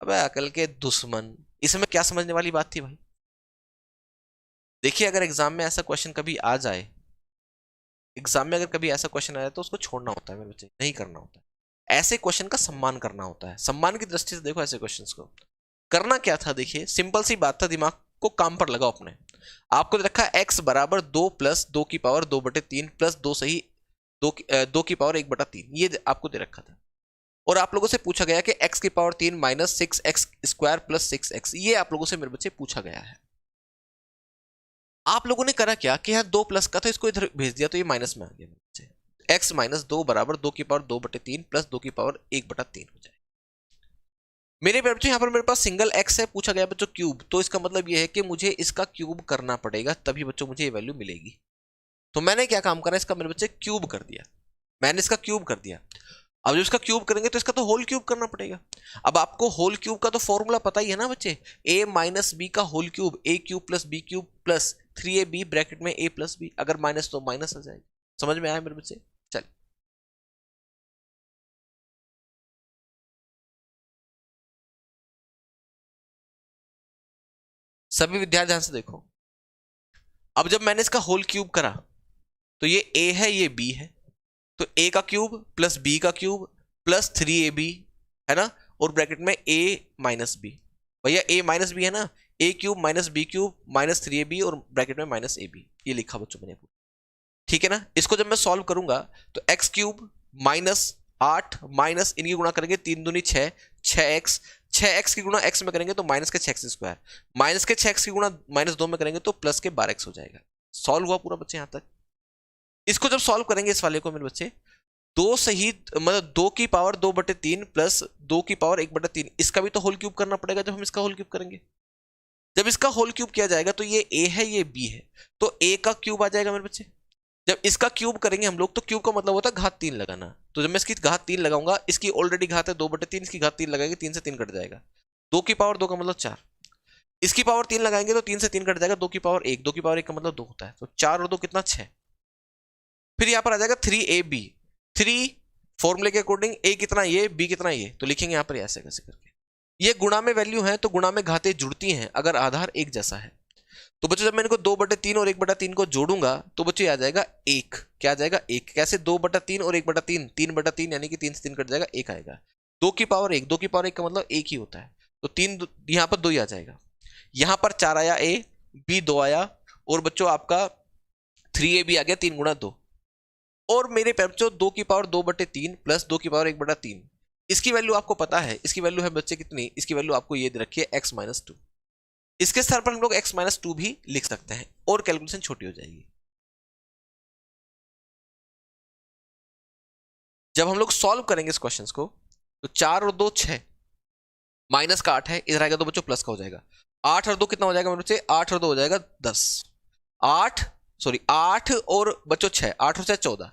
अबे अकल के दुश्मन, इसमें क्या समझने वाली बात थी भाई। देखिए अगर एग्जाम में ऐसा क्वेश्चन कभी आ जाए, एग्जाम में अगर कभी ऐसा क्वेश्चन आया तो उसको छोड़ना होता है मेरे बच्चे, नहीं करना होता है। ऐसे क्वेश्चन का सम्मान करना होता है, सम्मान की दृष्टि से देखो ऐसे क्वेश्चंस को। करना क्या था, देखिए सिंपल सी बात था, दिमाग को काम पर लगाओ अपने। आपको रखा x बराबर 2 प्लस 2 की पावर 2/3 प्लस 2 सही 2 की पावर 1/3, ये आपको दे रखा था। और आप लोगों से पूछा गया कि x की power 3 minus 6x square plus 6x, ये आप लोगों से मेरे बच्चे पूछा गया है। आप लोगों ने करा क्या कि यहाँ 2 प्लस का था, इसको इधर भेज दिया तो ये माइनस में आ गया बच्चे। x माइनस 2 बराबर 2 की पावर 2/3 प्लस 2 की पावर 1/3 हो जाए। मेरे बच्चों यहाँ पर मेरे पास सिंगल x है, पूछा गया बच्चों क्यूब, तो इसका मतलब ये है कि मुझे इसका क्यूब करना पड़ेगा तभी बच्चों मुझे ये वैल्यू मिलेगी। तो मैंने क्या काम करा, इसका मेरे बच्चे क्यूब कर दिया, मैंने इसका क्यूब कर दिया। अब जब इसका क्यूब करेंगे तो इसका तो होल क्यूब करना पड़ेगा। अब आपको होल क्यूब का तो फॉर्मूला पता ही है ना बच्चे, a माइनस बी का whole cube, a cube plus b cube plus 3ab bracket में a प्लस बी, अगर माइनस तो माइनस आ जाएगा। समझ में आया मेरे बच्चे, चल। सभी विद्यार्थी ध्यान से देखो, अब जब मैंने इसका होल क्यूब करा तो ये a है ये b है, तो a का क्यूब प्लस b का क्यूब प्लस 3ab है ना, और ब्रैकेट में a माइनस बी। भैया a माइनस बी है ना, a cube minus B cube minus 3ab और ब्रैकेट में माइनस ab, ये लिखा बच्चों मैंने, ठीक है ना। इसको जब मैं सॉल्व करूंगा तो एक्स क्यूब माइनस 8 माइनस इनकी गुणा करेंगे 3 दूनी 6, 6x, 6x की गुणा x में करेंगे तो माइनस के 6x स्क्वायर, माइनस के 6x की गुणा माइनस 2 में करेंगे तो प्लस के 12x हो जाएगा। सॉल्व हुआ पूरा बच्चे यहां तक। इसको जब सॉल्व करेंगे इस वाले को मेरे बच्चे, दो सही मतलब 2 की पावर 2/3 प्लस 2 की पावर 1/3, इसका भी तो होल क्यूब करना पड़ेगा जब हम इसका होल क्यूब करेंगे। जब इसका होल क्यूब किया जाएगा तो ये a है ये b है, तो a का क्यूब आ जाएगा मेरे बच्चे। जब इसका क्यूब करेंगे हम लोग तो क्यूब का मतलब होता है घात 3 लगाना, तो जब मैं इसकी घात 3 लगाऊंगा, इसकी ऑलरेडी घात है 2/3, इसकी घात 3 लगाएंगे 3 से 3 कट जाएगा, 2 की पावर 2 का मतलब 4, इसकी पावर 3 लगाएंगे तो 3 से 3 कट जाएगा, 2 की पावर 1, 2 की पावर 1 का मतलब 2 होता है, तो 4 और 2 कितना 6। फिर यहां पर आ जाएगा 3ab, 3 फॉर्मूले के अकॉर्डिंग a कितना ये, b कितना ये, तो लिखेंगे यहां पर ऐसे कैसे करके। ये गुणा में वैल्यू है तो गुणा में घातें जुड़ती हैं अगर आधार एक जैसा है। तो बच्चों जब मैं इनको 2/3 और 1/3 को जोड़ूंगा तो बच्चों आ जाएगा 1, क्या आ जाएगा 1, कैसे 2/3 और 1/3, 3/3 यानी कि 3 से 3 कट जाएगा 1 आएगा, 2 की पावर 1, 2 की पावर 1 का मतलब 1 ही होता है, तो 3 यहां पर 2 ही आ जाएगा, यहां पर 4 आया a, b 2 आया, और बच्चों आपका 3ab आ गया 3 गुणा 2, और मेरे बच्चों 2 की पावर 2/3 प्लस 2 की पावर 1/3, इसकी वैल्यू आपको पता है, इसकी वैल्यू है बच्चे कितनी, इसकी वैल्यू आपको ये दे रखी है x माइनस 2। इसके स्थान पर हम लोग x माइनस 2 भी लिख सकते हैं और कैलकुलेशन छोटी हो जाएगी। जब हम लोग सॉल्व करेंगे इस क्वेश्चन को तो 4 और 2 6, माइनस का 8 है, इधर आएगा तो बच्चों प्लस का हो जाएगा, 8 और 2 कितना हो जाएगा मेरे बच्चे, 8 और 2 हो जाएगा 10, 8 सॉरी 8 और बच्चों 6, 8 और 6 14,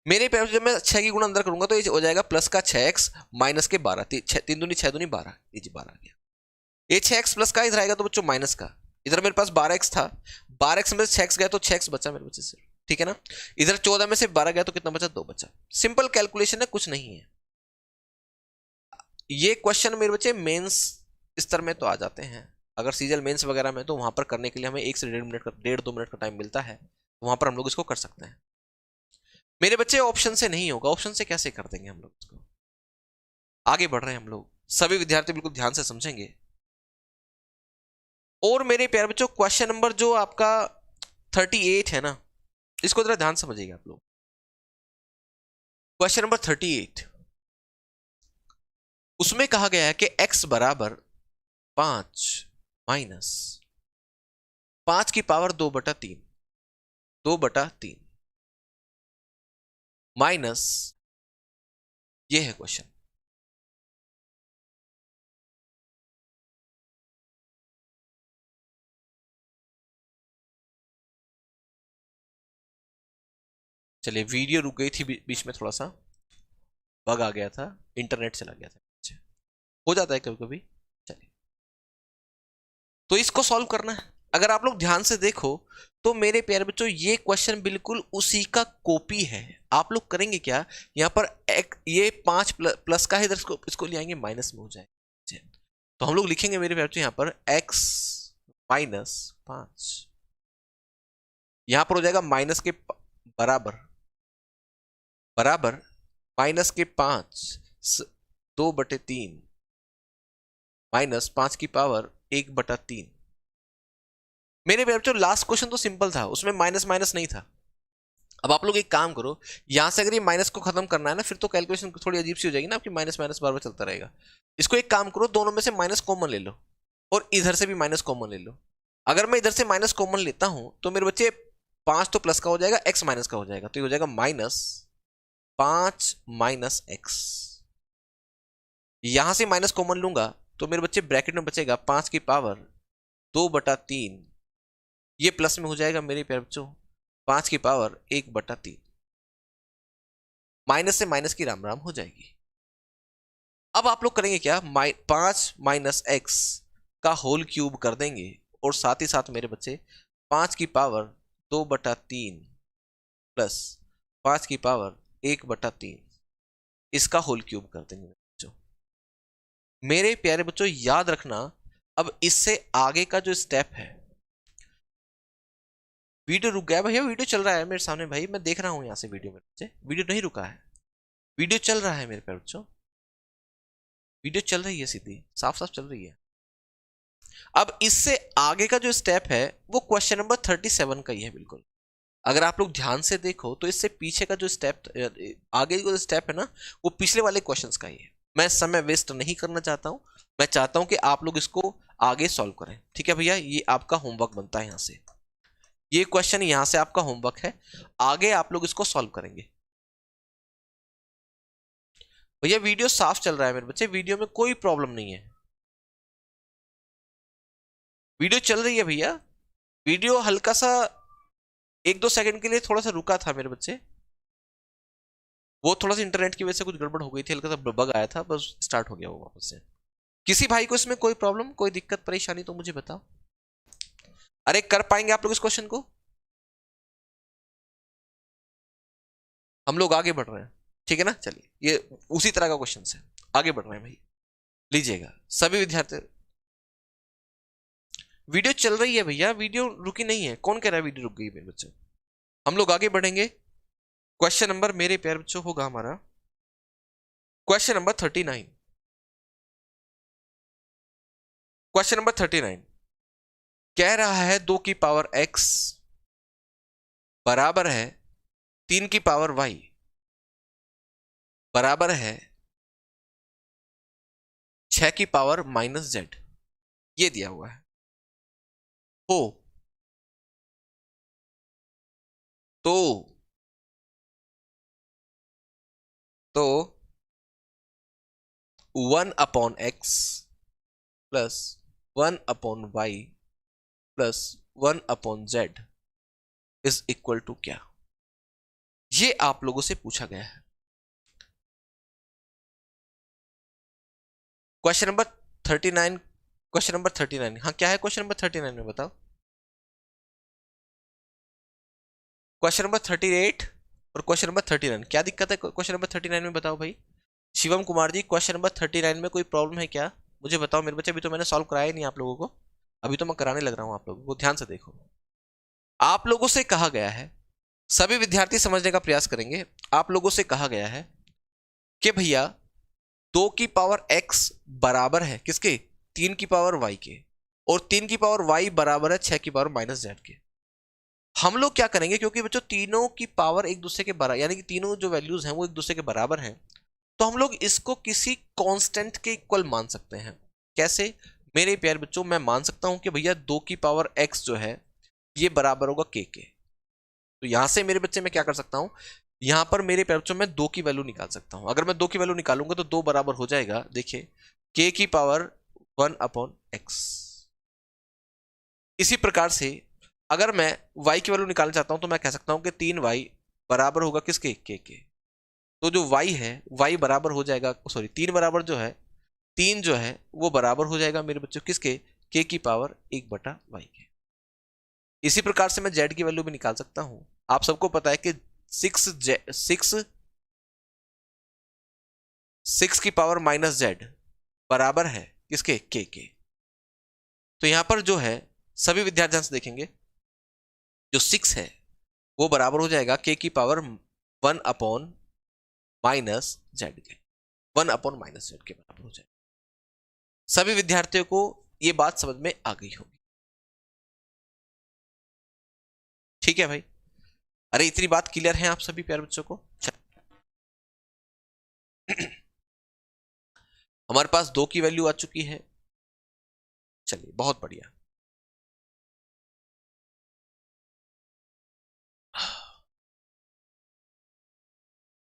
मेरे पैर जब मैं 6 की गुणा अंदर करूंगा तो ये हो जाएगा प्लस का 6x माइनस के 12, 3 दूनी 6 दूनी 12, ये जी 12 आ गया। ये 6x प्लस का इधर आएगा तो बच्चों माइनस का, इधर मेरे पास 12x था, 12x में से 6x गया तो 6x बचा मेरे बच्चे से, ठीक है ना। इधर 14 में से 12 गया तो कितना बचा, 2 बचा। सिंपल कैलकुलेशन है, कुछ नहीं है। ये क्वेश्चन मेरे बच्चे मेंस स्तर में तो आ जाते हैं, अगर सीजल मेंस वगैरह में तो वहां पर करने के लिए हमें 1 से 1.5 मिनट का 1.5-2 मिनट का टाइम मिलता है, वहां पर हम लोग इसको कर सकते हैं। मेरे बच्चे ऑप्शन से नहीं होगा, ऑप्शन से कैसे कर देंगे हम लोग इसको। आगे बढ़ रहे हैं हम लोग, सभी विद्यार्थी बिल्कुल ध्यान से समझेंगे। और मेरे प्यारे बच्चों क्वेश्चन नंबर जो आपका 38 है ना, इसको जरा ध्यान समझिएगा आप लोग। क्वेश्चन नंबर 38, उसमें कहा गया है कि x बराबर 5 माइनस 5 की पावर 2/3, 2/3 माइनस, ये है क्वेश्चन। चलिए, वीडियो रुक गई थी बीच में, थोड़ा सा बग आ गया था, इंटरनेट चला गया था। अच्छा, हो जाता है कभी कभी। चलिए, तो इसको सॉल्व करना है। अगर आप लोग ध्यान से देखो तो मेरे प्यारे बच्चों, ये क्वेश्चन बिल्कुल उसी का कॉपी है। आप लोग करेंगे क्या, यहाँ पर ये 5 प्लस का है, इधर इसको ले आएंगे, माइनस में हो जाए। तो हम लोग लिखेंगे मेरे प्यारे बच्चों यहाँ पर x माइनस 5, यहां पर हो जाएगा माइनस के बराबर, बराबर माइनस के 5 2/3 माइनस 5 की पावर 1/3। मेरे बच्चों लास्ट क्वेश्चन तो सिंपल था, उसमें माइनस माइनस नहीं था। अब आप लोग एक काम करो, यहां से अगर ये माइनस को खत्म करना है ना, फिर तो कैलकुलेशन थोड़ी अजीब सी हो जाएगी ना आपकी, माइनस माइनस बार बार चलता रहेगा। इसको एक काम करो, दोनों में से माइनस कॉमन ले लो और इधर से भी माइनस कॉमन ले लो। अगर मैं इधर से माइनस कॉमन लेता हूं तो मेरे बच्चे 5 तो प्लस का हो जाएगा, x माइनस का हो जाएगा, तो ये हो जाएगा -5 माइनस x। यहां से माइनस कॉमन लूंगा तो मेरे बच्चे ब्रैकेट में बचेगा 5 की पावर 2/3, ये प्लस में हो जाएगा मेरे प्यारे बच्चों 5 की पावर 1/3। माइनस से माइनस की राम राम हो जाएगी। अब आप लोग करेंगे क्या, 5 माइनस एक्स का होल क्यूब कर देंगे और साथ ही साथ मेरे बच्चे 5 की पावर 2/3 प्लस 5 की पावर 1/3 इसका होल क्यूब कर देंगे बच्चों। मेरे प्यारे बच्चों याद रखना, अब इससे आगे का जो स्टेप है, वीडियो रुक गया भैया, वीडियो चल रहा है मेरे सामने भाई, मैं देख रहा हूं यहां से वीडियो में, बच्चे वीडियो नहीं रुका है, वीडियो चल रहा है मेरे प्यारे बच्चों, वीडियो चल रही है, सीधी साफ साफ चल रही है। अब इससे आगे का जो स्टेप है वो क्वेश्चन नंबर 37 का ही है बिल्कुल। अगर आप लोग ध्यान से देखो तो इससे पीछे का जो स्टेप, आगे का जो स्टेप है ना, वो पिछले वाले क्वेश्चंस का ही है। मैं समय वेस्ट नहीं करना चाहता हूं, मैं चाहता हूं कि आप लोग इसको आगे सॉल्व करें। ठीक है भैया, ये आपका होमवर्क बनता है, यहां से ये क्वेश्चन यहां से आपका होमवर्क है, आगे आप लोग इसको सॉल्व करेंगे। भैया वीडियो साफ चल रहा है मेरे बच्चे, वीडियो में कोई प्रॉब्लम नहीं है, वीडियो चल रही है भैया। वीडियो हल्का सा 1-2 सेकंड के लिए थोड़ा सा रुका था मेरे बच्चे, वो थोड़ा सा इंटरनेट की वजह से कुछ गड़बड़ हो गई थी, हल्का सा बग आया था, बस स्टार्ट हो गया वो वापस से। किसी भाई को इसमें कोई प्रॉब्लम, कोई दिक्कत परेशानी तो मुझे बताओ। अरे कर पाएंगे आप लोग इस क्वेश्चन को? हम लोग आगे बढ़ रहे हैं, ठीक है ना। चलिए, ये उसी तरह का क्वेश्चन है, आगे बढ़ रहे हैं भाई, लीजिएगा सभी विद्यार्थी। वीडियो चल रही है भैया, वीडियो रुकी नहीं है, कौन कह रहा है वीडियो रुक गई मेरे बच्चों? हम लोग आगे बढ़ेंगे। क्वेश्चन नंबर मेरे प्यारे बच्चों होगा हमारा क्वेश्चन नंबर 39। क्वेश्चन नंबर 39 कह रहा है 2 की पावर x बराबर है 3 की पावर y बराबर है 6 की पावर -z, ये दिया हुआ है। हो तो 1/x plus 1/y plus 1/z is equal to क्या, ये आप लोगों से पूछा गया है। क्वेश्चन नंबर 39, क्वेश्चन नंबर 39, हाँ क्या है क्वेश्चन नंबर 39 में बताओ? क्वेश्चन नंबर 38 और क्वेश्चन नंबर 39, क्या दिक्कत है क्वेश्चन नंबर 39 में बताओ भाई? शिवम कुमार जी, क्वेश्चन नंबर 39 में कोई प्रॉब्लम है क्या, मुझे बताओ मेरे बच्चे। अभी तो मैंने सॉल्व कराया नहीं आप लोगों को, अभी तो मैं कराने लग रहा हूं आप लोगों को, ध्यान से देखो। आप लोगों से कहा गया है, सभी विद्यार्थी समझने का प्रयास करेंगे, आप लोगों से कहा गया है कि भैया 2 की पावर x बराबर है किसके, 3 की पावर y के, और 3 की पावर y बराबर है 6 की पावर -z के। हम लोग क्या करेंगे, क्योंकि बच्चों तीनों की पावर एक दूसरे के बराबर, यानी कि तीनों जो वैल्यूज हैं वो एक दूसरे के बराबर हैं, तो हम लोग इसको किसी कांस्टेंट के इक्वल मान सकते हैं। कैसे मेरे प्यारे बच्चों, मैं मान सकता हूं कि भैया 2 की पावर x जो है ये बराबर होगा k के। तो यहां से मेरे बच्चे मैं क्या कर सकता हूं, यहां पर मेरे बच्चों में 2 की वैल्यू निकाल सकता हूं। अगर मैं 2 की वैल्यू निकालूंगा तो 2 बराबर हो जाएगा, देखिए, k की पावर 1/x। इसी प्रकार से अगर मैं y की वैल्यू निकालना चाहता हूं तो मैं कह सकता हूं कि 3y बराबर होगा किसके, k के। तो जो y है, y बराबर हो जाएगा, सॉरी 3 बराबर जो है, 3 जो है वो बराबर हो जाएगा मेरे बच्चों किसके, k की पावर 1/y के। इसी प्रकार से मैं z की वैल्यू भी निकाल सकता हूं। आप सबको पता है कि 6 की पावर -z बराबर है किसके, k के। तो यहां पर जो है सभी विद्यार्थी ध्यान से देखेंगे, जो 6 है वो बराबर हो जाएगा k की पावर 1/-z के, 1/-z के बराबर हो जाएगा। सभी विद्यार्थियों को ये बात समझ में आ गई होगी, ठीक है भाई। अरे इतनी बात क्लियर है आप सभी प्यारे बच्चों को। हमारे पास 2 की वैल्यू आ चुकी है, चलिए बहुत बढ़िया।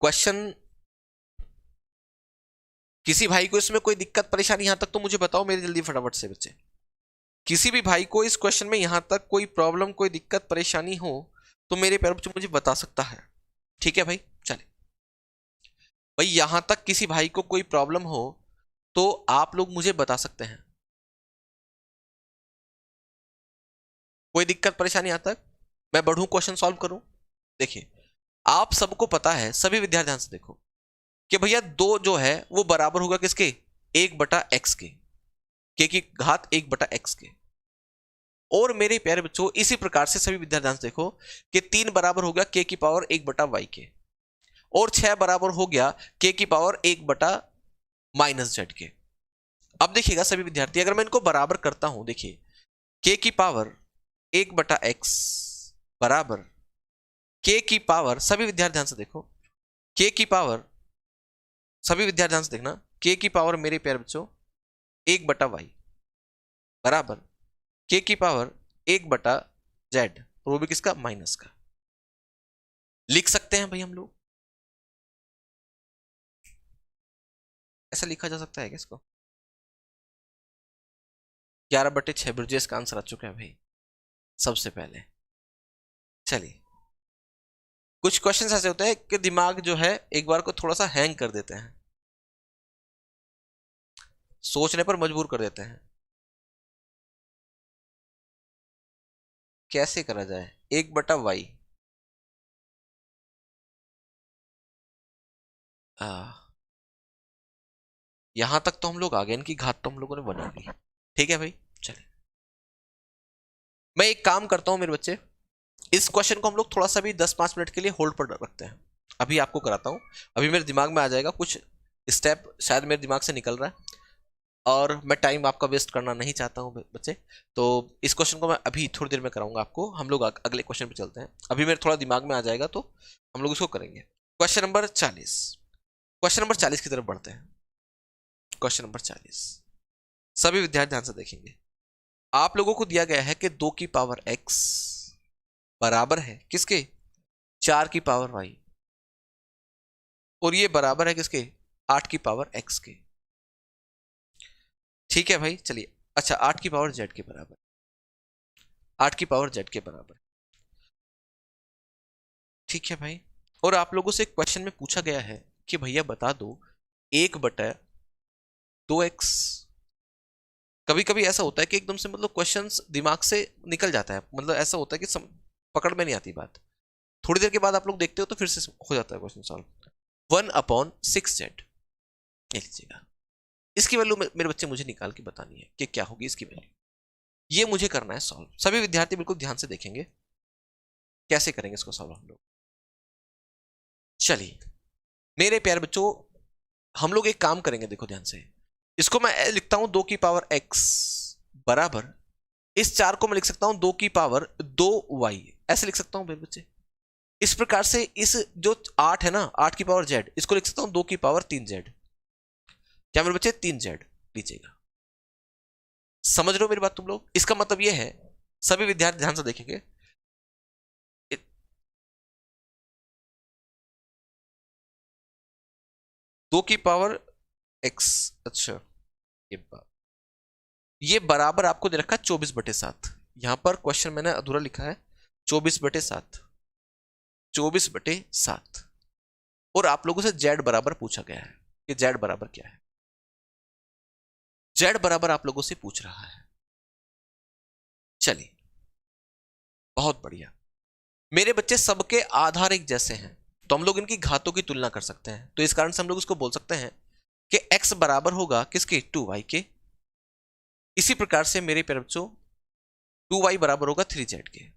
क्वेश्चन, किसी भाई को इसमें कोई दिक्कत परेशानी यहां तक तो मुझे बताओ मेरे, जल्दी फटाफट से बच्चे। किसी भी भाई को इस क्वेश्चन में यहां तक कोई प्रॉब्लम, कोई दिक्कत परेशानी हो तो मेरे प्यारे बच्चों मुझे बता सकता है, ठीक है भाई। चले भाई, यहां तक किसी भाई को कोई प्रॉब्लम हो तो आप लोग मुझे बता सकते हैं। कोई दिक्कत परेशानी यहां तक, मैं बढ़ूं क्वेश्चन सॉल्व करूं। देखिए, आप सबको पता है, सभी विद्यार्थी ध्यान से देखो कि भैया 2 जो है वो बराबर होगा किसके, 1/x के की घात 1/x के। और मेरे प्यारे बच्चों इसी प्रकार से सभी विद्यार्थी ध्यान से देखो कि 3 बराबर हो गया k की पावर 1/y के, और 6 बराबर हो गया k की पावर 1/-z के। अब देखिएगा सभी विद्यार्थी, अगर मैं इनको बराबर करता हूं, देखिए k की पावर 1/x बराबर k की पावर, सभी विद्यार्थी ध्यान से देखो, k की पावर, सभी विद्यार्थी ध्यान से देखना, k की पावर मेरे प्यारे बच्चों 1/y बराबर k की पावर 1/z, और वो भी किसका, माइनस का। लिख सकते हैं भाई हम लोग, ऐसा लिखा जा सकता है क्या इसको? 11/6 ब्रिजेश का आंसर आ चुका है भाई सबसे पहले। चलिए, कुछ क्वेश्चन ऐसे होते हैं कि दिमाग जो है एक बार को थोड़ा सा हैंग कर देते हैं, सोचने पर मजबूर कर देते हैं। कैसे करा जाए, 1/y, यहां तक तो हम लोग आ गए, इनकी घात तो हम लोगों ने बना ली, ठीक है भाई। चलिए, मैं एक काम करता हूं मेरे बच्चे, इस क्वेश्चन को हम लोग थोड़ा सा भी 10-5 मिनट के लिए होल्ड पर रखते हैं। अभी आपको कराता हूं, अभी मेरे दिमाग में आ जाएगा, कुछ स्टेप शायद मेरे दिमाग से निकल रहा है, और मैं टाइम आपका वेस्ट करना नहीं चाहता हूं बच्चे। तो इस क्वेश्चन को मैं अभी थोड़ी देर में कराऊंगा आपको, हम लोग अगले क्वेश्चन पे चलते हैं। अभी मेरे थोड़ा दिमाग में आ जाएगा तो हम लोग इसको करेंगे। क्वेश्चन नंबर 40, क्वेश्चन नंबर 40 की तरफ बढ़ते हैं। क्वेश्चन नंबर 40, सभी विद्यार्थी ध्यान से देखेंगे। आप लोगों को दिया गया है कि 2 की पावर x बराबर है किसके, 4 की पावर y, और ये बराबर है किसके, 8 की पावर x के। ठीक है भाई, चलिए, अच्छा 8 की पावर z के बराबर, 8 की पावर z के बराबर, ठीक है भाई। और आप लोगों से एक क्वेश्चन में पूछा गया है कि भैया बता दो 1/2x। कभी कभी ऐसा होता है कि एकदम से मतलब क्वेश्चंस दिमाग से निकल जाता है, मतलब ऐसा होता है कि पकड़ में नहीं आती बात, थोड़ी देर के बाद आप लोग देखते हो तो फिर से हो जाता है क्वेश्चन सॉल्व। 1/6z, ये लीजिएगा, इसकी वैल्यू मेरे बच्चे मुझे निकाल के बतानी है कि क्या होगी इसकी वैल्यू, ये मुझे करना है सॉल्व। सभी विद्यार्थी बिल्कुल ध्यान से देखेंगे कैसे करेंगे इसको सॉल्व हम लोग। चलिए मेरे प्यारे बच्चों, हम लोग एक काम करेंगे, देखो ध्यान से, इसको मैं लिखता हूं 2 की पावर x बराबर, इस 4 को मैं लिख सकता हूं 2 की पावर 2y, ऐसे लिख सकता हूं मेरे बच्चे। इस प्रकार से इस जो 8 है ना, 8 की पावर z, इसको लिख सकता हूं 2 की पावर 3z। क्या मेरे बच्चे, 3z लीजिएगा। समझ रहे हो मेरी बात तुम लोग? इसका मतलब यह है, सभी विद्यार्थी ध्यान से देखेंगे, 2 की पावर x, अच्छा ये बराबर आपको दे रखा है 24/7। यहां पर क्वेश्चन मैंने अधूरा लिखा है 24/7, 24/7। और आप लोगों से z बराबर पूछा गया है कि z बराबर क्या है। z बराबर आप लोगों से पूछ रहा है। चलिए, बहुत बढ़िया। मेरे बच्चे सबके आधार एक जैसे हैं, तो हम लोग इनकी घातों की तुलना कर सकते हैं। तो इस कारण से हम लोग इसको बोल सकते हैं कि x बराबर होगा किसके, 2y के। इसी प्रकार से मेरे प्यारे बच्चों 2y बराबर होगा 3z के।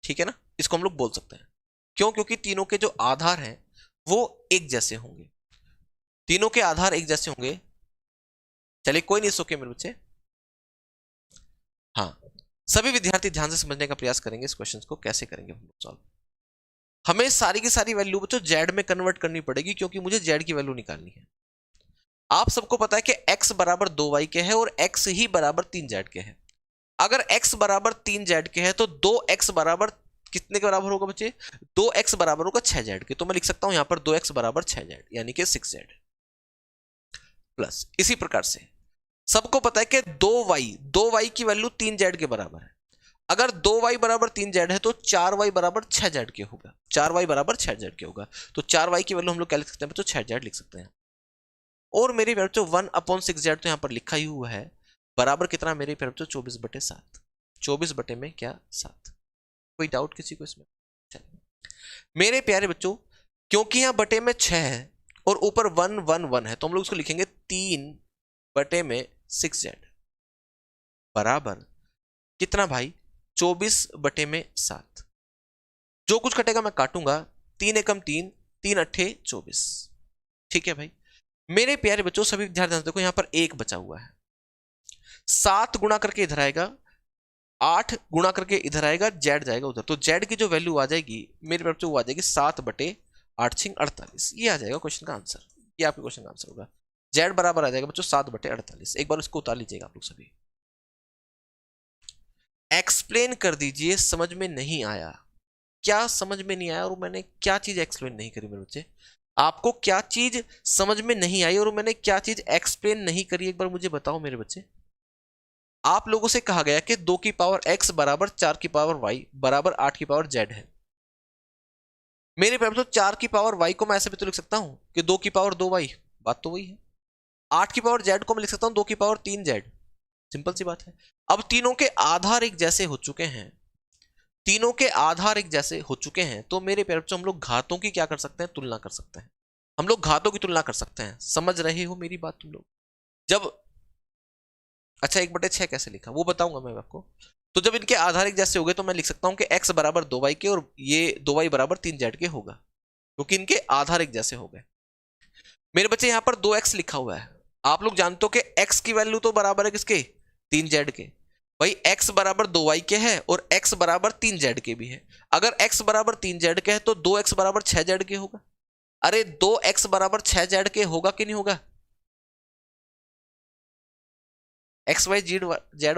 ठीक है ना, इसको हम लोग बोल सकते हैं। क्यों? क्योंकि तीनों के जो आधार हैं वो एक जैसे होंगे, तीनों के आधार एक जैसे होंगे। चलिए कोई नहीं, सोके मेरे बच्चे। हाँ, सभी विद्यार्थी ध्यान से समझने का प्रयास करेंगे इस क्वेश्चन को कैसे करेंगे हम लोग सॉल्व। हमें सारी की सारी वैल्यू बच्चों जेड में कन्वर्ट करनी पड़ेगी, क्योंकि मुझे जेड की वैल्यू निकालनी है। आप सबको पता है कि x बराबर 2y के है और x ही बराबर 3z के है। अगर x बराबर 3z के है तो 2x बराबर कितने के बराबर होगा बच्चे, 2x बराबर होगा 6z के। तो मैं लिख सकता हूं यहां पर 2x बराबर 6z यानी कि 6z प्लस। इसी प्रकार से सबको पता है कि 2y की वैल्यू 3z के बराबर है। अगर 2y बराबर 3z है तो 4y बराबर 6z के होगा, 4y बराबर 6z के होगा। तो 4y की वैल्यू हम लोग क्या लिख सकते हैं बच्चों, 6z लिख सकते हैं। और मेरे प्यारे बच्चों 1/6z तो यहां पर लिखा ही हुआ है, बराबर कितना मेरे प्यारे बच्चों 24/7। 24 बटे में क्या 7। कोई डाउट किसी को इसमें? चलिए मेरे प्यारे बच्चों, क्योंकि यहां बटे में 6 है और ऊपर 1 1 1 है, तो हम लोग उसको लिखेंगे 3/6z बराबर कितना भाई, 24/7। जो कुछ कटेगा मैं काटूंगा, 3 एकम 3, 3 अट्ठे 24। ठीक है भाई। मेरे प्यारे बच्चों सभी विद्यार्थी देखो यहां पर 1 बचा हुआ है, 7 गुणा करके इधर आएगा, 8 गुणा करके इधर आएगा, जेड जाएगा उधर। तो जेड की जो वैल्यू आ जाएगी मेरे प्यारे बच्चों वो आ जाएगी 7/8 ये आ जाएगा क्वेश्चन का आंसर। ये आपके क्वेश्चन का आंसर होगा। जेड बराबर आ जाएगा बच्चों 7/48। एक बार इसको उतार लीजिएगा आप लोग सभी। एक्सप्लेन कर दीजिए, समझ में नहीं आया। क्या समझ में नहीं आया और मैंने क्या चीज एक्सप्लेन नहीं करी मेरे बच्चे? आपको क्या चीज समझ में नहीं आई और मैंने क्या चीज एक्सप्लेन नहीं करी, एक बार मुझे बताओ मेरे बच्चे। आप लोगों से कहा गया कि 2 की पावर x बराबर 4 की पावर y बराबर 8 की पावर z है। मेरे पास तो 4 की पावर y को मैं ऐसे भी तो लिख सकता हूं कि 2 की पावर 2y, बात तो वही है। 8 की पावर z को मैं लिख सकता हूं 2 की पावर 3z, सिंपल सी बात है। अब तीनों के आधार एक जैसे हो चुके हैं, तीनों के आधार एक जैसे हो चुके हैं, तो मेरे प्यारे बच्चों हम लोग घातों की क्या कर सकते हैं, तुलना कर सकते हैं। हम लोग घातों की तुलना कर सकते हैं। समझ रहे हो मेरी बात तुम लोग? जब अच्छा 1/6 कैसे लिखा वो बताऊंगा मैं आपको। तो जब इनके आधार एक जैसे हो गए तो मैं लिख सकता हूं कि x बराबर 2y के और ये 2y बराबर 3z के होगा, क्योंकि इनके आधार एक जैसे हो गए। मेरे बच्चे यहां पर 2x लिखा हुआ है। आप लोग जानते हो कि x की वैल्यू तो बराबर है किसके, 3z के। भाई x बराबर 2y के है और x बराबर 3z के भी है। अगर x बराबर 3z के है तो 2x बराबर 6z के होगा। अरे 2x बराबर 6z के होगा कि नहीं होगा? एक्स वाई जेड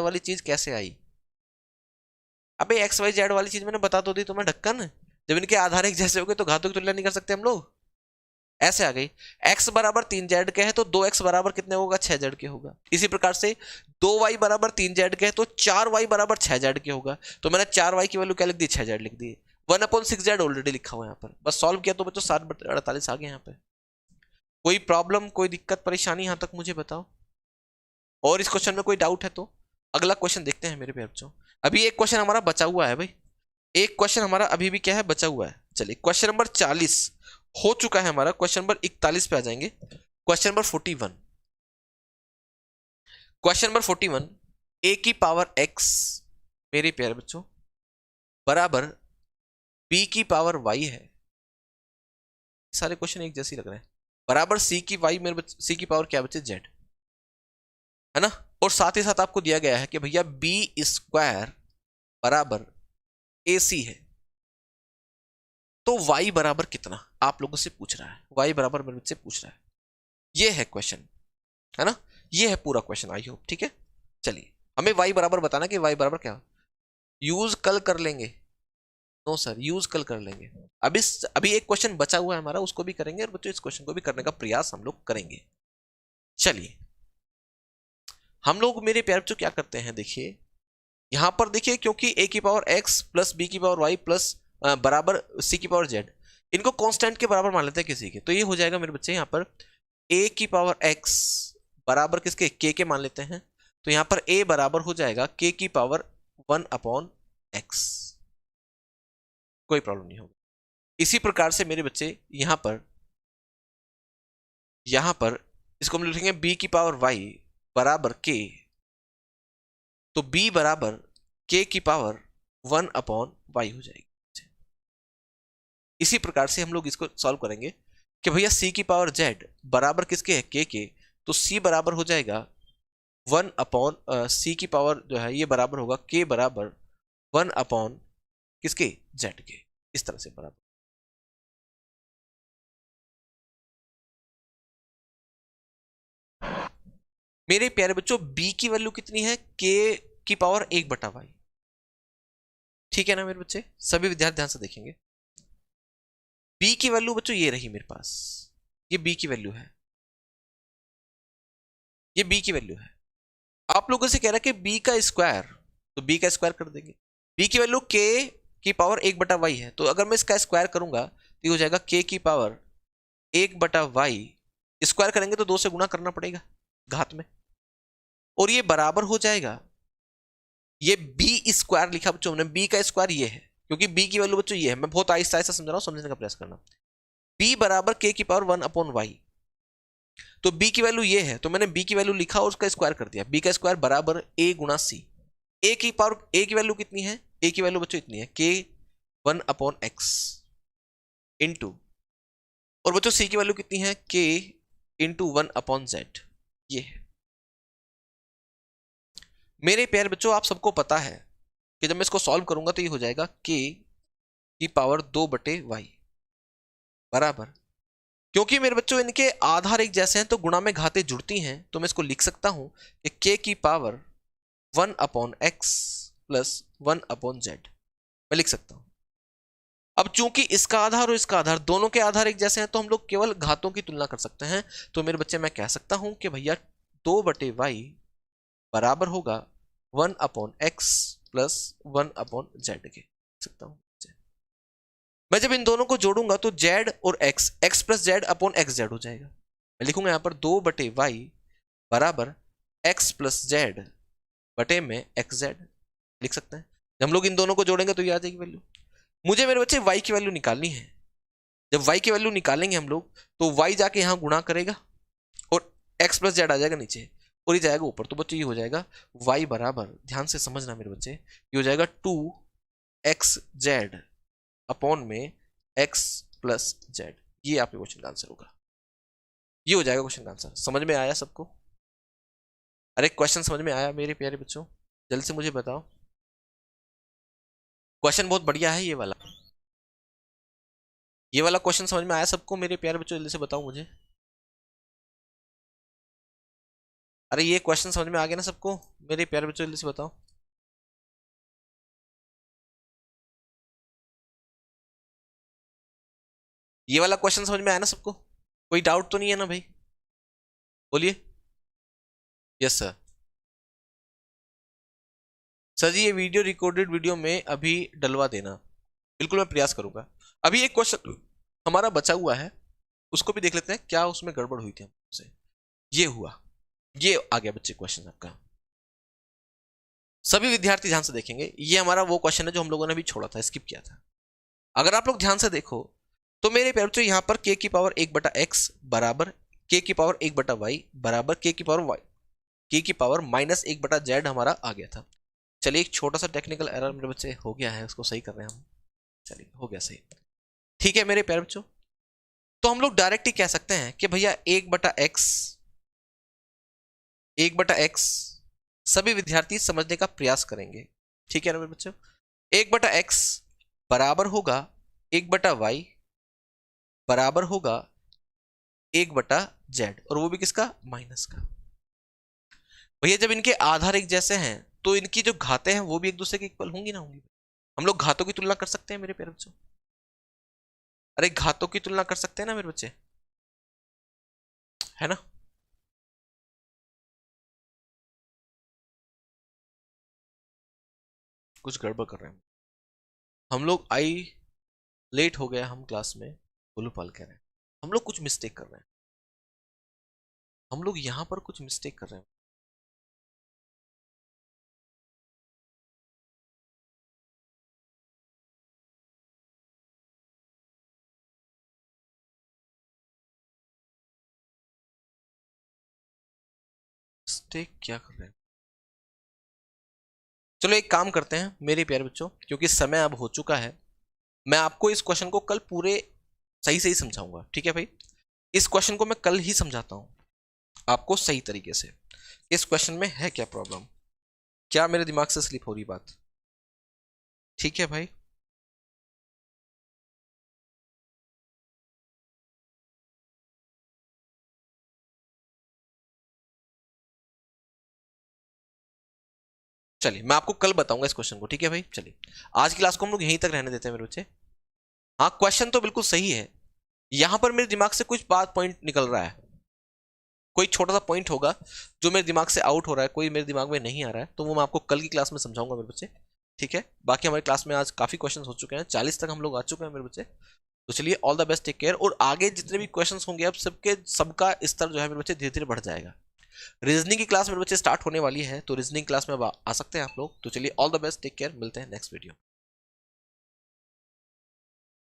वाली चीज कैसे आई? अबे एक्स वाई जेड वाली चीज मैंने बता तो दी तुम्हें ढक्कन। जब इनके आधार एक जैसे हो गए तो घातों की तुलना नहीं कर सकते हम लोग। ऐसे आ गई, x बराबर 3z के है तो 2x बराबर कितने होगा, 6z के होगा। इसी प्रकार से 2y बराबर 3z के है तो 4y बराबर 6z के होगा। तो मैंने 4y की वैल्यू क्या लिख दी, 6z लिख दी। 1/6z ऑलरेडी लिखा हुआ है यहाँ पर, बस सॉल्व किया तो बच्चों 7/48 आ गया यहाँ पे। कोई प्रॉब्लम, कोई दिक्कत परेशानी यहां तक मुझे बताओ। और इस क्वेश्चन में कोई डाउट है तो अगला क्वेश्चन देखते हैं मेरे प्यारे बच्चों। अभी एक क्वेश्चन हमारा बचा हुआ है भाई, एक क्वेश्चन हमारा अभी भी क्या है, बचा हुआ है। चलिए क्वेश्चन नंबर 40 हो चुका है हमारा, क्वेश्चन नंबर 41 पे आ जाएंगे। Question number 41, question number 41, a की पावर x मेरे प्यारे बच्चों बराबर b की पावर y है। सारे क्वेश्चन एक जैसे लग रहे हैं। बराबर c की y मेरे c की पावर क्या बच्चे, z है ना। और साथ ही साथ आपको दिया गया है कि भैया b² बराबर ac है। तो y बराबर कितना आप लोगों से पूछ रहा है, y बराबर मेरे से पूछ रहा है। ये है क्वेश्चन, है ना, ये है पूरा क्वेश्चन। आई होप ठीक है। चलिए हमें y बराबर बताना कि y बराबर क्या, यूज कल कर लेंगे, नो सर, यूज कल कर लेंगे। अभी एक क्वेश्चन बचा हुआ है हमारा, उसको भी करेंगे और बच्चों इस क्वेश्चन को भी करने का प्रयास हम लोग करेंगे। चलिए हम लोग मेरे प्यारे बच्चों क्या करते हैं, देखिए यहां पर देखिए, क्योंकि a की पावर x प्लस b की पावर y प्लस बराबर c की पावर z, इनको कांस्टेंट के बराबर मान लेते हैं किसी के, तो ये हो जाएगा मेरे बच्चे यहाँ पर a की पावर x बराबर किसके, k के मान लेते हैं, तो यहां पर a बराबर हो जाएगा k की पावर 1/x, कोई प्रॉब्लम नहीं होगी। इसी प्रकार से मेरे बच्चे यहां पर इसको हम लिखेंगे b की पावर y बराबर k, तो b बराबर k की पावर 1/y हो जाएगी। इसी प्रकार से हम लोग इसको सॉल्व करेंगे कि भैया c की पावर z बराबर किसके है, k के, तो c बराबर हो जाएगा 1/c की पावर जो है ये बराबर होगा k बराबर 1/ किसके, z के, इस तरह से बराबर। मेरे प्यारे बच्चों b की वैल्यू कितनी है, k की पावर 1/y, ठीक है ना मेरे बच्चे, सभी विद्यार्थी ध्यान से देखेंगे। b की वैल्यू बच्चों ये रही मेरे पास, ये b की वैल्यू है, ये b की वैल्यू है। आप लोगों से कह रहा है कि b का स्क्वायर, तो b का स्क्वायर कर देंगे। b की वैल्यू k की पावर 1/y है, तो अगर मैं इसका स्क्वायर करूंगा तो ये हो जाएगा k की पावर 1/y, स्क्वायर करेंगे तो 2 से गुणा करना पड़ेगा घात में, और ये बराबर हो जाएगा, ये b स्क्वायर लिखा बच्चों हमने, b का स्क्वायर ये है, क्योंकि b की वैल्यू बच्चों ये है, मैं बहुत आहिस्ता आहिस्ता समझ रहा हूं, समझने का प्रयास करना। b बराबर k की पावर 1/y, तो b की वैल्यू ये है, तो मैंने b की वैल्यू लिखा और उसका स्क्वायर कर दिया, b का स्क्वायर बराबर a गुणा c। a की पावर, a की वैल्यू कितनी है, a की वैल्यू बच्चों इतनी है k 1/x इंटू, और बच्चों c की वैल्यू कितनी है, k इंटू 1/z, ये है। मेरे प्यारे बच्चों आप सबको पता है कि जब मैं इसको सॉल्व करूंगा तो ये हो जाएगा k की पावर 2/y बराबर, क्योंकि मेरे बच्चों इनके आधार एक जैसे हैं तो गुणा में घातें जुड़ती हैं, तो मैं इसको लिख सकता हूं कि k की पावर 1/x प्लस 1/z, मैं लिख सकता हूं। अब चूंकि इसका आधार और इसका आधार दोनों के आधार एक जैसे हैं, तो हम लोग केवल घातों की तुलना कर सकते हैं, तो मेरे बच्चे मैं कह सकता हूं कि भैया 2/y बराबर होगा 1/x प्लस 1/z के, सकता हूं। मैं जब इन दोनों को जोड़ूंगा तो z और x plus Z upon x Z हो जाएगा, मैं लिखूंगा यहां पर 2/y बराबर x प्लस जेड बटे में एक्स जेड, लिख सकते हैं। जब हम लोग इन दोनों को जोड़ेंगे तो ये आ जाएगी वैल्यू। मुझे मेरे बच्चे y की वैल्यू निकालनी है, जब y की वैल्यू निकालेंगे हम लोग तो y जाके यहां गुणा करेगा और x प्लस जेड आ जाएगा नीचे और ये जाएगा ऊपर, तो बच्चों ये हो जाएगा y बराबर, ध्यान से समझना मेरे बच्चे, ये हो जाएगा 2xz अपॉन में x प्लस जेड, ये आपके क्वेश्चन का आंसर होगा, ये हो जाएगा क्वेश्चन का आंसर। समझ में आया सबको? अरे क्वेश्चन समझ में आया मेरे प्यारे बच्चों? जल्द से मुझे बताओ, क्वेश्चन बहुत बढ़िया है ये वाला क्वेश्चन समझ में आया सबको मेरे प्यारे बच्चों? जल्दी से बताओ मुझे। अरे ये क्वेश्चन समझ में आ गया ना सबको मेरे प्यारे बच्चों? जल्दी से बताओ। ये वाला क्वेश्चन समझ में आया ना सबको? कोई डाउट तो नहीं है ना भाई? बोलिए। Yes sir. सर जी ये वीडियो रिकॉर्डेड वीडियो में अभी डलवा देना, बिल्कुल मैं प्रयास करूंगा। अभी एक क्वेश्चन हमारा बचा हुआ है, उसको भी देख लेते हैं क्या उसमें गड़बड़ हुई थी हमसे। ये हुआ, ये आ गया बच्चे क्वेश्चन आपका। सभी विद्यार्थी ध्यान से देखेंगे, ये हमारा वो क्वेश्चन है जो हम लोगों ने अभी छोड़ा था, स्किप किया था। अगर आप लोग ध्यान से देखो तो मेरे प्यारे बच्चों यहाँ पर k की पावर 1/x बराबर k की पावर 1/y बराबर k की पावर y, k की पावर -1/z हमारा आ गया था। चलिए एक छोटा सा टेक्निकल एरर मेरे बच्चे हो गया है, उसको सही कर रहे हैं हम। चलिए हो गया सही, ठीक है मेरे प्यारे बच्चों। तो हम लोग डायरेक्ट ही कह सकते हैं कि भैया 1/x सभी विद्यार्थी समझने का प्रयास करेंगे, ठीक है ना मेरे बच्चों। 1/x बराबर होगा 1/y बराबर होगा 1/z, और वो भी किसका, माइनस का। भैया जब इनके आधार एक जैसे हैं तो इनकी जो घातें हैं वो भी एक दूसरे के इक्वल होंगी ना होंगी? हम लोग घातों की तुलना कर सकते हैं मेरे प्यारे बच्चों? अरे घातों की तुलना कर सकते हैं ना मेरे बच्चे, है ना? कुछ गड़बड़ कर रहे हैं हम लोग। आई लेट हो गया हम क्लास में, बोलू पाल कह रहे हैं हम लोग कुछ मिस्टेक कर रहे हैं, हम लोग यहां पर कुछ मिस्टेक कर रहे हैं। मिस्टेक क्या कर रहे हैं? चलो एक काम करते हैं मेरे प्यारे बच्चों, क्योंकि समय अब हो चुका है, मैं आपको इस क्वेश्चन को कल पूरे सही सही समझाऊंगा, ठीक है भाई? इस क्वेश्चन को मैं कल ही समझाता हूं आपको सही तरीके से। इस क्वेश्चन में है क्या प्रॉब्लम, क्या मेरे दिमाग से स्लिप हो रही बात? ठीक है भाई। चलिए मैं आपको कल बताऊंगा इस क्वेश्चन को, ठीक है भाई? चलिए आज की क्लास को हम लोग यहीं तक रहने देते हैं मेरे बच्चे। हाँ क्वेश्चन तो बिल्कुल सही है, यहां पर मेरे दिमाग से कुछ बात पॉइंट निकल रहा है, कोई छोटा सा पॉइंट होगा जो मेरे दिमाग से आउट हो रहा है, कोई मेरे दिमाग में नहीं आ रहा है, तो वो मैं आपको कल की क्लास में समझाऊंगा मेरे बच्चे, ठीक है? बाकी हमारी क्लास में आज काफी क्वेश्चंस हो चुके हैं, 40 तक हम लोग आ चुके हैं मेरे बच्चे। तो चलिए all the best, take care. और आगे जितने भी क्वेश्चंस होंगे अब सबके सबका स्तर जो है मेरे बच्चे धीरे धीरे बढ़ जाएगा। रीजनिंग की क्लास मेरे बच्चे स्टार्ट होने वाली है, तो रीजनिंग क्लास में अब आ सकते हैं आप लोग। तो चलिए all the best, take care, मिलते हैं नेक्स्ट वीडियो।